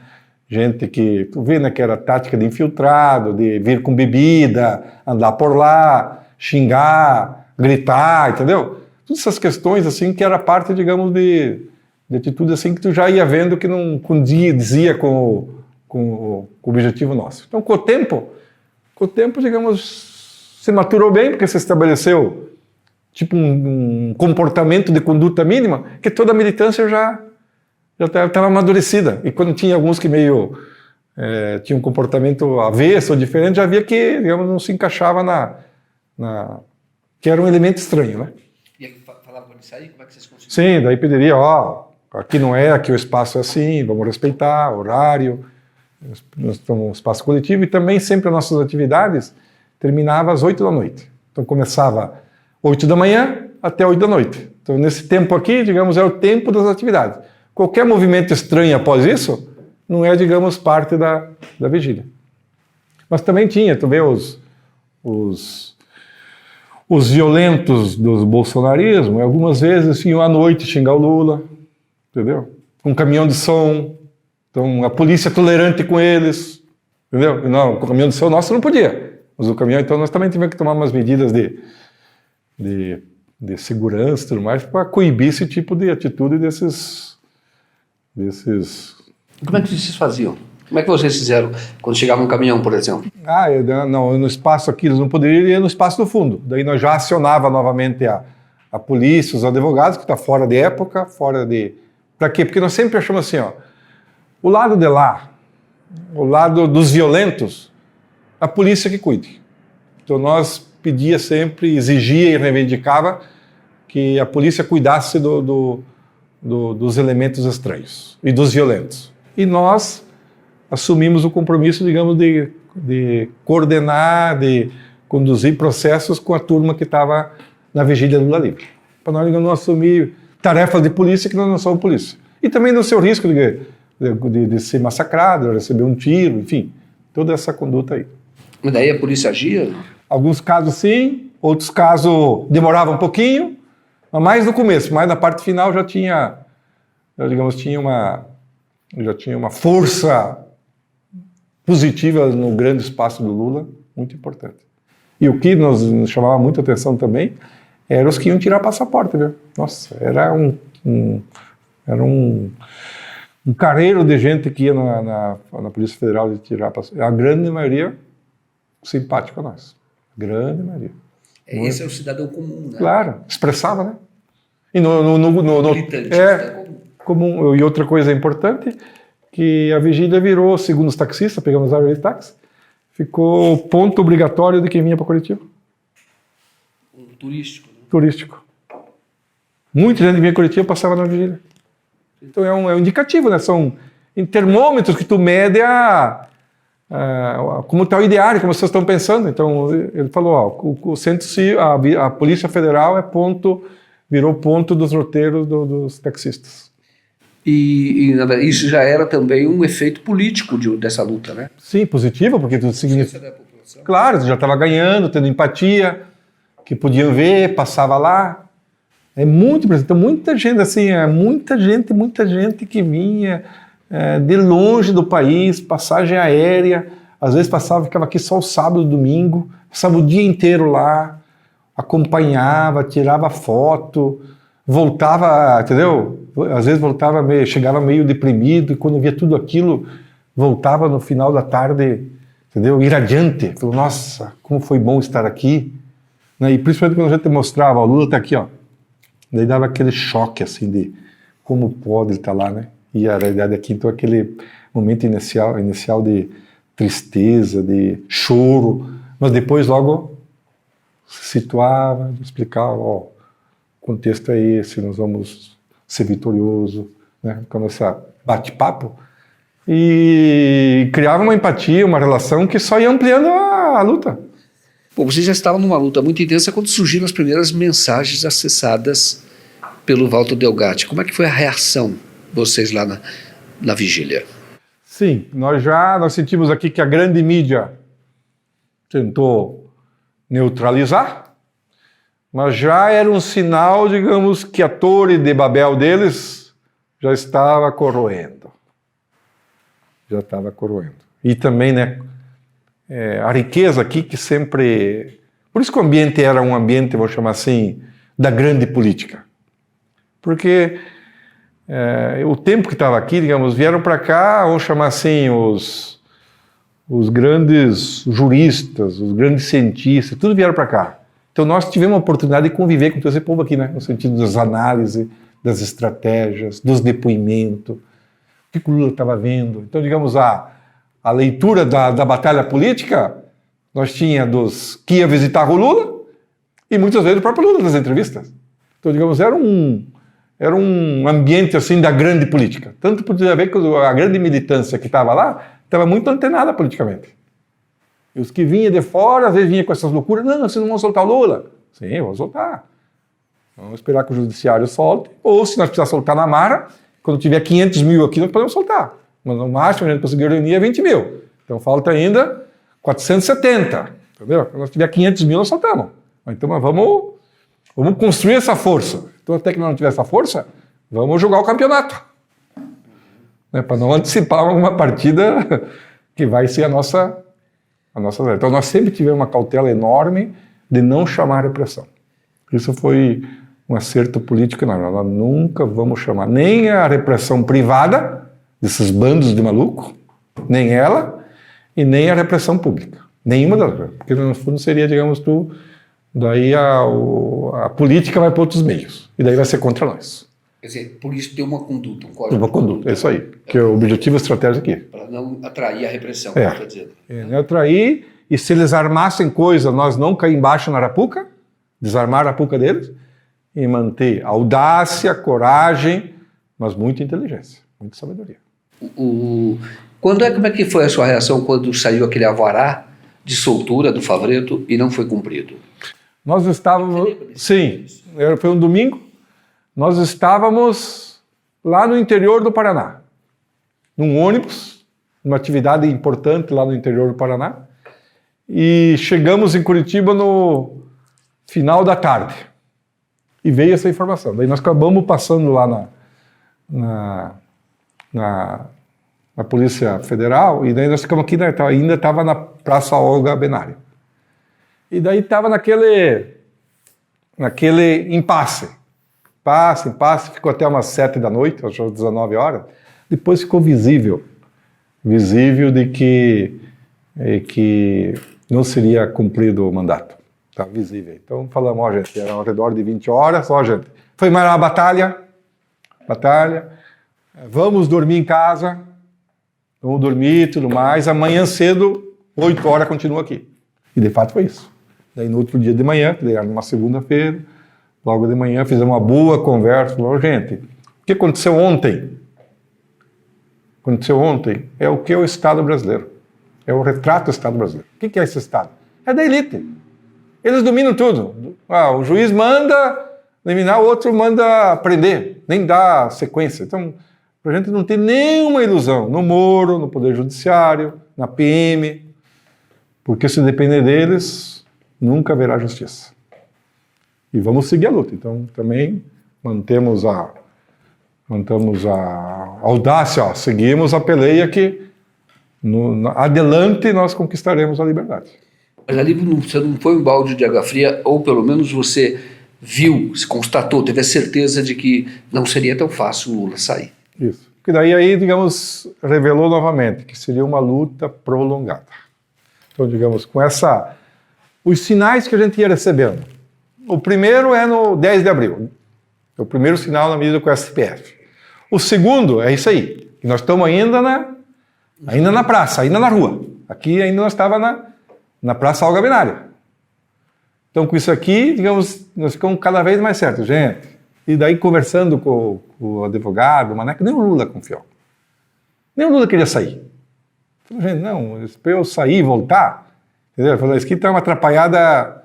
gente que, tu vê, né, que era tática de infiltrado, de vir com bebida, andar por lá, xingar, gritar, entendeu? Todas essas questões, assim, que era parte, digamos, de atitude, assim, que tu já ia vendo que não dizia com o objetivo nosso. Então, com o tempo, digamos, se maturou bem, porque se estabeleceu, tipo um comportamento de conduta mínima, que toda a militância já estava amadurecida. E quando tinha alguns que meio tinham um comportamento avesso ou diferente, já via que, digamos, não se encaixava que era um elemento estranho, né? E aí falava quando sair, como é que vocês conseguiram? Sim, daí pediria, aqui não é, aqui o espaço é assim, vamos respeitar, horário, nós estamos um espaço coletivo, e também sempre as nossas atividades terminavam às 8 da noite. Então começava 8 da manhã até 8 da noite. Então nesse tempo aqui, digamos, é o tempo das atividades. Qualquer movimento estranho após isso, não é, digamos, parte da vigília. Mas também tinha, tu vê os violentos do bolsonarismo, algumas vezes iam à noite xingar o Lula, entendeu? Com um caminhão de som, então a polícia tolerante com eles, entendeu? Não, o caminhão de som nosso não podia, mas o caminhão, então nós também tivemos que tomar umas medidas de segurança e tudo mais para coibir esse tipo de atitude desses... Como é que vocês faziam? Como é que vocês fizeram quando chegava um caminhão, por exemplo? Não, no espaço aqui eles não poderiam ir no espaço do fundo. Daí nós já acionava novamente a polícia, os advogados, que está fora de época, Para quê? Porque nós sempre achamos assim, o lado de lá, o lado dos violentos, a polícia que cuide. Então nós pedia sempre, exigia e reivindicava que a polícia cuidasse dos elementos estranhos e dos violentos. E nós assumimos o compromisso, digamos, de coordenar, de conduzir processos com a turma que estava na vigília do Lula Livre. Para nós não assumir tarefas de polícia que nós não somos polícia. E também no seu risco de ser massacrado, receber um tiro, enfim, toda essa conduta aí. Mas daí a polícia agia? Alguns casos sim, outros casos demoravam um pouquinho, mas mais no começo, mais na parte final já tinha uma força positiva no grande espaço do Lula, muito importante. E o que nos chamava muita atenção também eram os que iam tirar passaporte, viu? Nossa, era um carreiro de gente que ia na Polícia Federal de tirar passaporte. A grande maioria simpática a nós. Grande maioria. Esse é o cidadão comum, né? Claro, expressava, né? E militante, comum. E outra coisa importante, que a vigília virou, segundo os taxistas, pegamos a área de táxi, ficou ponto obrigatório de quem vinha para Curitiba. Turístico. Né? Turístico. Muita gente vinha para Curitiba e passava na vigília. Então é um indicativo, né? São termômetros que tu mede como está o ideário, como vocês estão pensando. Então ele falou, o centro, a Polícia Federal virou ponto dos roteiros dos taxistas. E isso já era também um efeito político dessa luta, né? Sim, positivo, porque tudo significa... Claro, já estava ganhando, tendo empatia, que podiam ver, passava lá. É muito presente. Então, muita gente, assim, muita gente que vinha de longe do país, passagem aérea, às vezes ficava aqui só o sábado e domingo, passava o dia inteiro lá, acompanhava, tirava foto, voltava, entendeu? Às vezes chegava meio deprimido, e quando via tudo aquilo, voltava no final da tarde, entendeu? Irradiante. Falou, nossa, como foi bom estar aqui. Né? E principalmente quando a gente mostrava, o Lula está aqui, ó. Daí dava aquele choque, assim, de como pode ele estar lá, né? E a realidade aqui, então, aquele momento inicial de tristeza, de choro, mas depois logo se situava, explicava, o contexto é esse, nós vamos ser vitoriosos, né? Com essa bate-papo, e criava uma empatia, uma relação que só ia ampliando a luta. Bom, vocês já estavam numa luta muito intensa quando surgiram as primeiras mensagens acessadas pelo Walter Delgatti. Como é que foi a reação de vocês lá na vigília? Sim, nós sentimos aqui que a grande mídia tentou neutralizar, mas já era um sinal, digamos, que a torre de Babel deles já estava corroendo. Já estava corroendo. E também, né, a riqueza aqui que sempre... Por isso que o ambiente era um ambiente, vou chamar assim, da grande política. Porque o tempo que estava aqui, digamos, vieram para cá, vamos chamar assim, os grandes juristas, os grandes cientistas, tudo vieram para cá. Então nós tivemos a oportunidade de conviver com todo esse povo aqui, né? No sentido das análises, das estratégias, dos depoimentos, o que o Lula estava vendo. Então, digamos, a leitura da batalha política, nós tinha dos que ia visitar o Lula e muitas vezes o próprio Lula nas entrevistas. Então, digamos, era um ambiente assim da grande política. Tanto podia ver que a grande militância que estava lá estava muito antenada politicamente. E os que vinham de fora, às vezes vinham com essas loucuras. Não, vocês não vão soltar o Lula. Sim, vamos soltar. Vamos esperar que o judiciário solte. Ou se nós precisarmos soltar na marra, quando tiver 500 mil aqui, nós podemos soltar. Mas no máximo a gente conseguiu reunir é 20 mil. Então falta ainda 470. Entendeu? Quando nós tiver 500 mil, nós soltamos. Então vamos construir essa força. Então até que nós não tiver essa força, vamos jogar o campeonato. Né? Para não antecipar alguma partida que vai ser a nossa. Então nós sempre tivemos uma cautela enorme de não chamar a repressão. Isso foi um acerto político enorme. Nós nunca vamos chamar nem a repressão privada, desses bandos de maluco, nem ela, e nem a repressão pública. Nenhuma das duas. Porque no fundo seria, digamos, daí a política vai para outros meios. E daí vai ser contra nós. Quer dizer, por isso tem uma conduta, um código. Uma conduta, é isso aí. Que é o objetivo estratégico aqui. Para não atrair a repressão, é. Está dizendo. Não atrair, e se eles armassem coisa, nós não cair embaixo na arapuca, desarmar a arapuca deles, e manter audácia, coragem, mas muita inteligência, muita sabedoria. Como é que foi a sua reação quando saiu aquele alvará de soltura do Favretto e não foi cumprido? Nós estávamos... Sim, foi um domingo. Nós estávamos lá no interior do Paraná, num ônibus, numa atividade importante lá no interior do Paraná, e chegamos em Curitiba no final da tarde. E veio essa informação. Daí nós acabamos passando lá na Polícia Federal, e daí nós ficamos aqui, né, ainda estava na Praça Olga Benário. E daí estava naquele impasse. Impasse, ficou até umas 7 da noite, acho que às 19 horas. Depois ficou visível de que não seria cumprido o mandato. Tá visível. Então falamos, ó gente, era ao redor de 20 horas, ó gente, foi mais uma batalha, vamos dormir em casa, vamos dormir e tudo mais, amanhã cedo, 8 horas continua aqui. E de fato foi isso. Daí no outro dia de manhã, que era numa segunda-feira, logo de manhã fizemos uma boa conversa, falamos, gente, o que aconteceu ontem? É o que é o Estado brasileiro. É o retrato do Estado brasileiro. O que é esse Estado? É da elite. Eles dominam tudo. O juiz manda eliminar, o outro manda prender, nem dá sequência. Então, para a gente não ter nenhuma ilusão no Moro, no Poder Judiciário, na PM, porque se depender deles, nunca haverá justiça. E vamos seguir a luta. Então, também mantemos a audácia, seguimos a peleia que adelante nós conquistaremos a liberdade. Mas ali você não foi um balde de água fria, ou pelo menos você viu, se constatou, teve a certeza de que não seria tão fácil o Lula sair. Isso. Porque daí aí, digamos, revelou novamente que seria uma luta prolongada. Então, digamos, com os sinais que a gente ia recebendo. O primeiro é no 10 de abril. É o primeiro sinal na medida com o STF. O segundo é isso aí, que nós estamos ainda na praça, ainda na rua. Aqui ainda nós estávamos na Praça Olga Benário. Então, com isso aqui, digamos, nós ficamos cada vez mais certos, gente. E daí, conversando com o advogado, o Maneco, nem o Lula confiou. Nem o Lula queria sair. Falei, gente, não, para eu sair e voltar, entendeu? Falei, isso aqui está uma atrapalhada,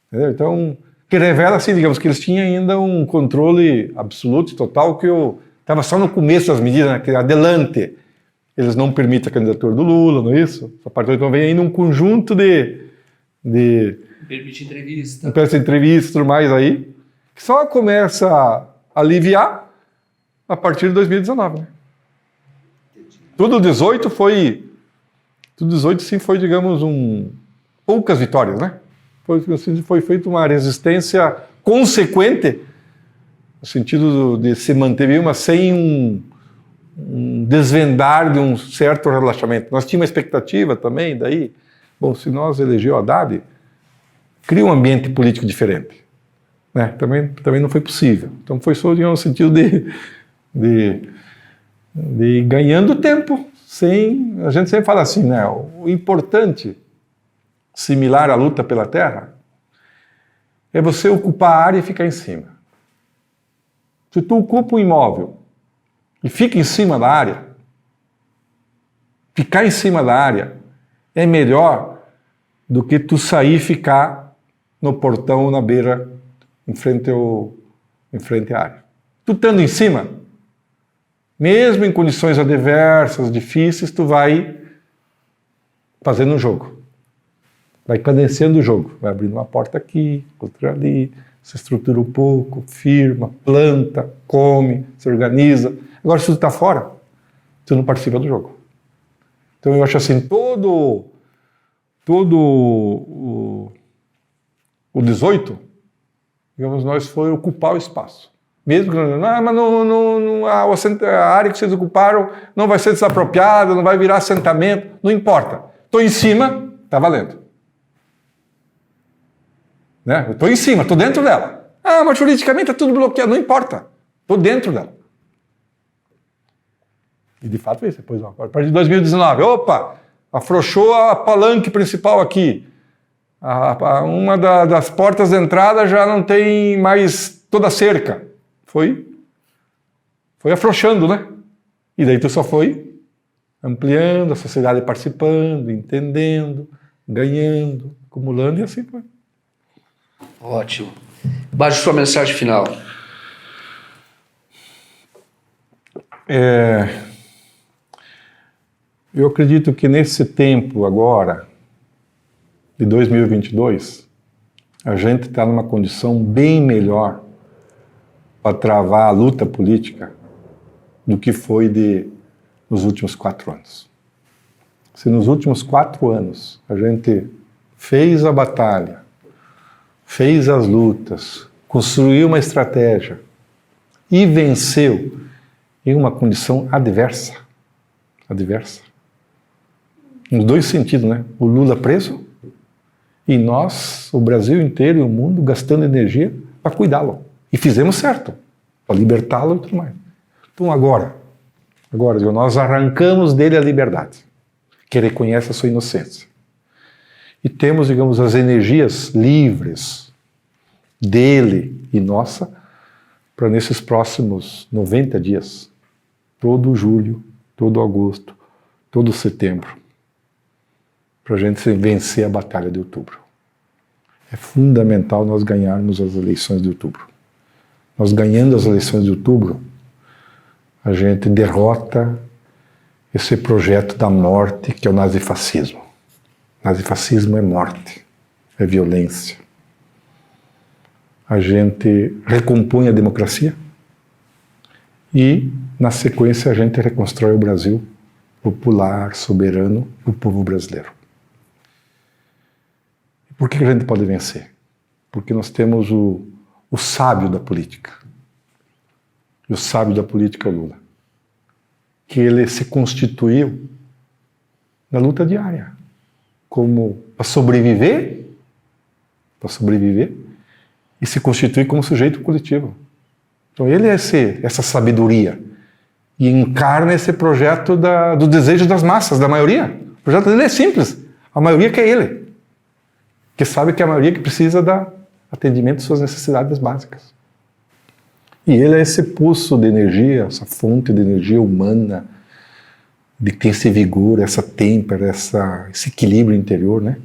entendeu? Então, que revela, assim, digamos, que eles tinham ainda um controle absoluto, total, que estava só no começo das medidas, né, que adelante eles não permitem a candidatura do Lula, não é isso? A partir então vem ainda um conjunto de permite entrevista. Entrevista e tudo mais aí, que só começa a aliviar a partir de 2019, né? Tudo 18 sim foi, digamos, poucas vitórias, né? Foi feita uma resistência consequente, no sentido de se manter, mas sem um desvendar de um certo relaxamento. Nós tínhamos uma expectativa também, daí, bom, se nós elegeu a Haddad, cria um ambiente político diferente. Né? Também não foi possível. Então foi só, digamos, no sentido de ir ganhando tempo. A gente sempre fala assim, né? O importante, similar à luta pela terra, é você ocupar a área e ficar em cima. Se tu ocupa um imóvel e fica em cima da área, ficar em cima da área é melhor do que tu sair e ficar no portão ou na beira, em frente à área. Tu estando em cima, mesmo em condições adversas, difíceis, tu vai fazendo um jogo. Vai cadenciando o jogo. Vai abrindo uma porta aqui, outra ali, se estrutura um pouco, firma, planta, come, se organiza. Agora, se tu está fora, tu não participa do jogo. Então eu acho assim, todo o 18, digamos, nós foi ocupar o espaço. Mesmo que mas a área que vocês ocuparam não vai ser desapropriada, não vai virar assentamento, não importa. Estou em cima, está valendo. Né? Eu estou em cima, estou dentro dela. Mas juridicamente está tudo bloqueado, não importa. Estou dentro dela. E de fato é isso. Depois, a partir de 2019, afrouxou a palanque principal aqui. Uma das portas de entrada já não tem mais toda a cerca. Foi afrouxando, né? E daí tu só foi ampliando, a sociedade participando, entendendo, ganhando, acumulando e assim foi. Ótimo. Bajo, sua mensagem final. Eu acredito que nesse tempo agora, de 2022, a gente está numa condição bem melhor para travar a luta política do que foi nos últimos 4 anos. Se nos últimos 4 anos a gente fez a batalha, fez as lutas, construiu uma estratégia e venceu em uma condição adversa, nos 2 sentidos, né? O Lula preso e nós, o Brasil inteiro e o mundo, gastando energia para cuidá-lo. E fizemos certo, para libertá-lo e tudo mais. Então agora, nós arrancamos dele a liberdade, que reconhece a sua inocência. E temos, digamos, as energias livres dele e nossa para nesses próximos 90 dias, todo julho, todo agosto, todo setembro, para a gente vencer a batalha de outubro. É fundamental nós ganharmos as eleições de outubro. Nós ganhando as eleições de outubro, a gente derrota esse projeto da morte que é o nazifascismo. Nazifascismo é morte, é violência. A gente recompõe a democracia e, na sequência, a gente reconstrói o Brasil popular, soberano, o povo brasileiro. Por que a gente pode vencer? Porque nós temos o sábio da política. E o sábio da política é o Lula. Que ele se constituiu na luta diária. Como para sobreviver e se constituir como sujeito coletivo. Então ele é essa sabedoria e encarna esse projeto do desejo das massas, da maioria. O projeto dele é simples. A maioria quer ele. Que sabe que é a maioria que precisa dar atendimento às suas necessidades básicas. E ele é esse pulso de energia, essa fonte de energia humana, de que tem esse vigor, essa têmpera, esse equilíbrio interior, né?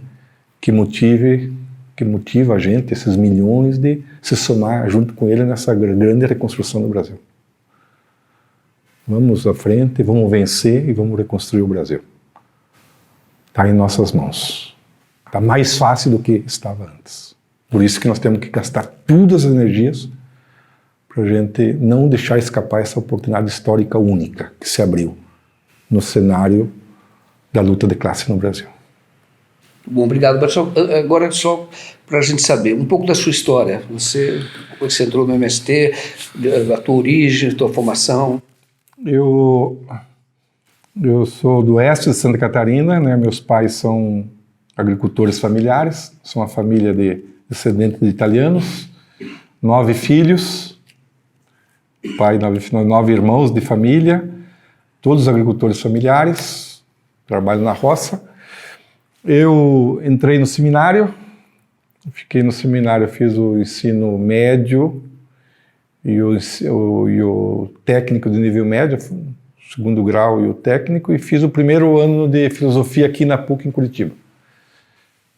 Que motiva a gente, esses milhões, de se somar junto com ele nessa grande reconstrução do Brasil. Vamos à frente, vamos vencer e vamos reconstruir o Brasil. Está em nossas mãos. Está mais fácil do que estava antes. Por isso que nós temos que gastar todas as energias para a gente não deixar escapar essa oportunidade histórica única que se abriu no cenário da luta de classe no Brasil. Bom, obrigado, Bartol. Agora, só para a gente saber um pouco da sua história. Você entrou no MST, a tua origem, a tua formação. Eu sou do oeste de Santa Catarina, né? Meus pais são agricultores familiares, sou uma família de descendente de italianos, 9 filhos, pai, 9 irmãos de família, todos agricultores familiares, trabalho na roça. Eu entrei no seminário, fiquei no seminário, fiz o ensino médio e o técnico de nível médio, segundo grau e o técnico, e fiz o primeiro ano de filosofia aqui na PUC em Curitiba,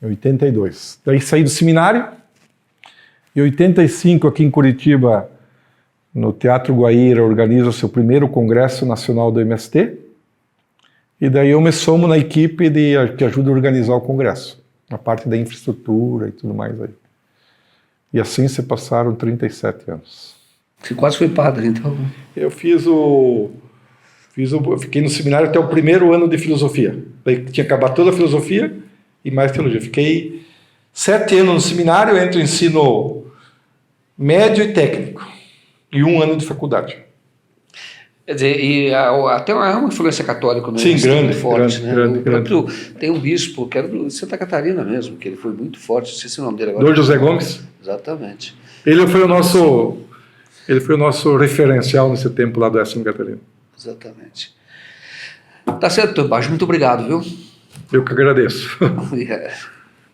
em 82. Daí saí do seminário, em 85 aqui em Curitiba, no Teatro Guaíra, organiza o seu primeiro congresso nacional do MST, e daí eu me somo na equipe que ajuda a organizar o congresso, a parte da infraestrutura e tudo mais aí. E assim se passaram 37 anos. Você quase foi padre, então? Eu fiquei no seminário até o primeiro ano de filosofia. Daí tinha acabado toda a filosofia e mais teologia. Fiquei 7 anos no seminário, entre o ensino médio e técnico, e 1 ano de faculdade. Quer dizer, e até uma influência católica no Sim, grande, forte, grande, né? grande. Tem um bispo, que era de Santa Catarina mesmo, que ele foi muito forte, não sei se é o nome dele agora. Dom José Gomes. Exatamente. Ele foi o nosso referencial nesse tempo lá do Santa Catarina. Exatamente. Tá certo, Baggio, muito obrigado, viu? Eu que agradeço. Yeah.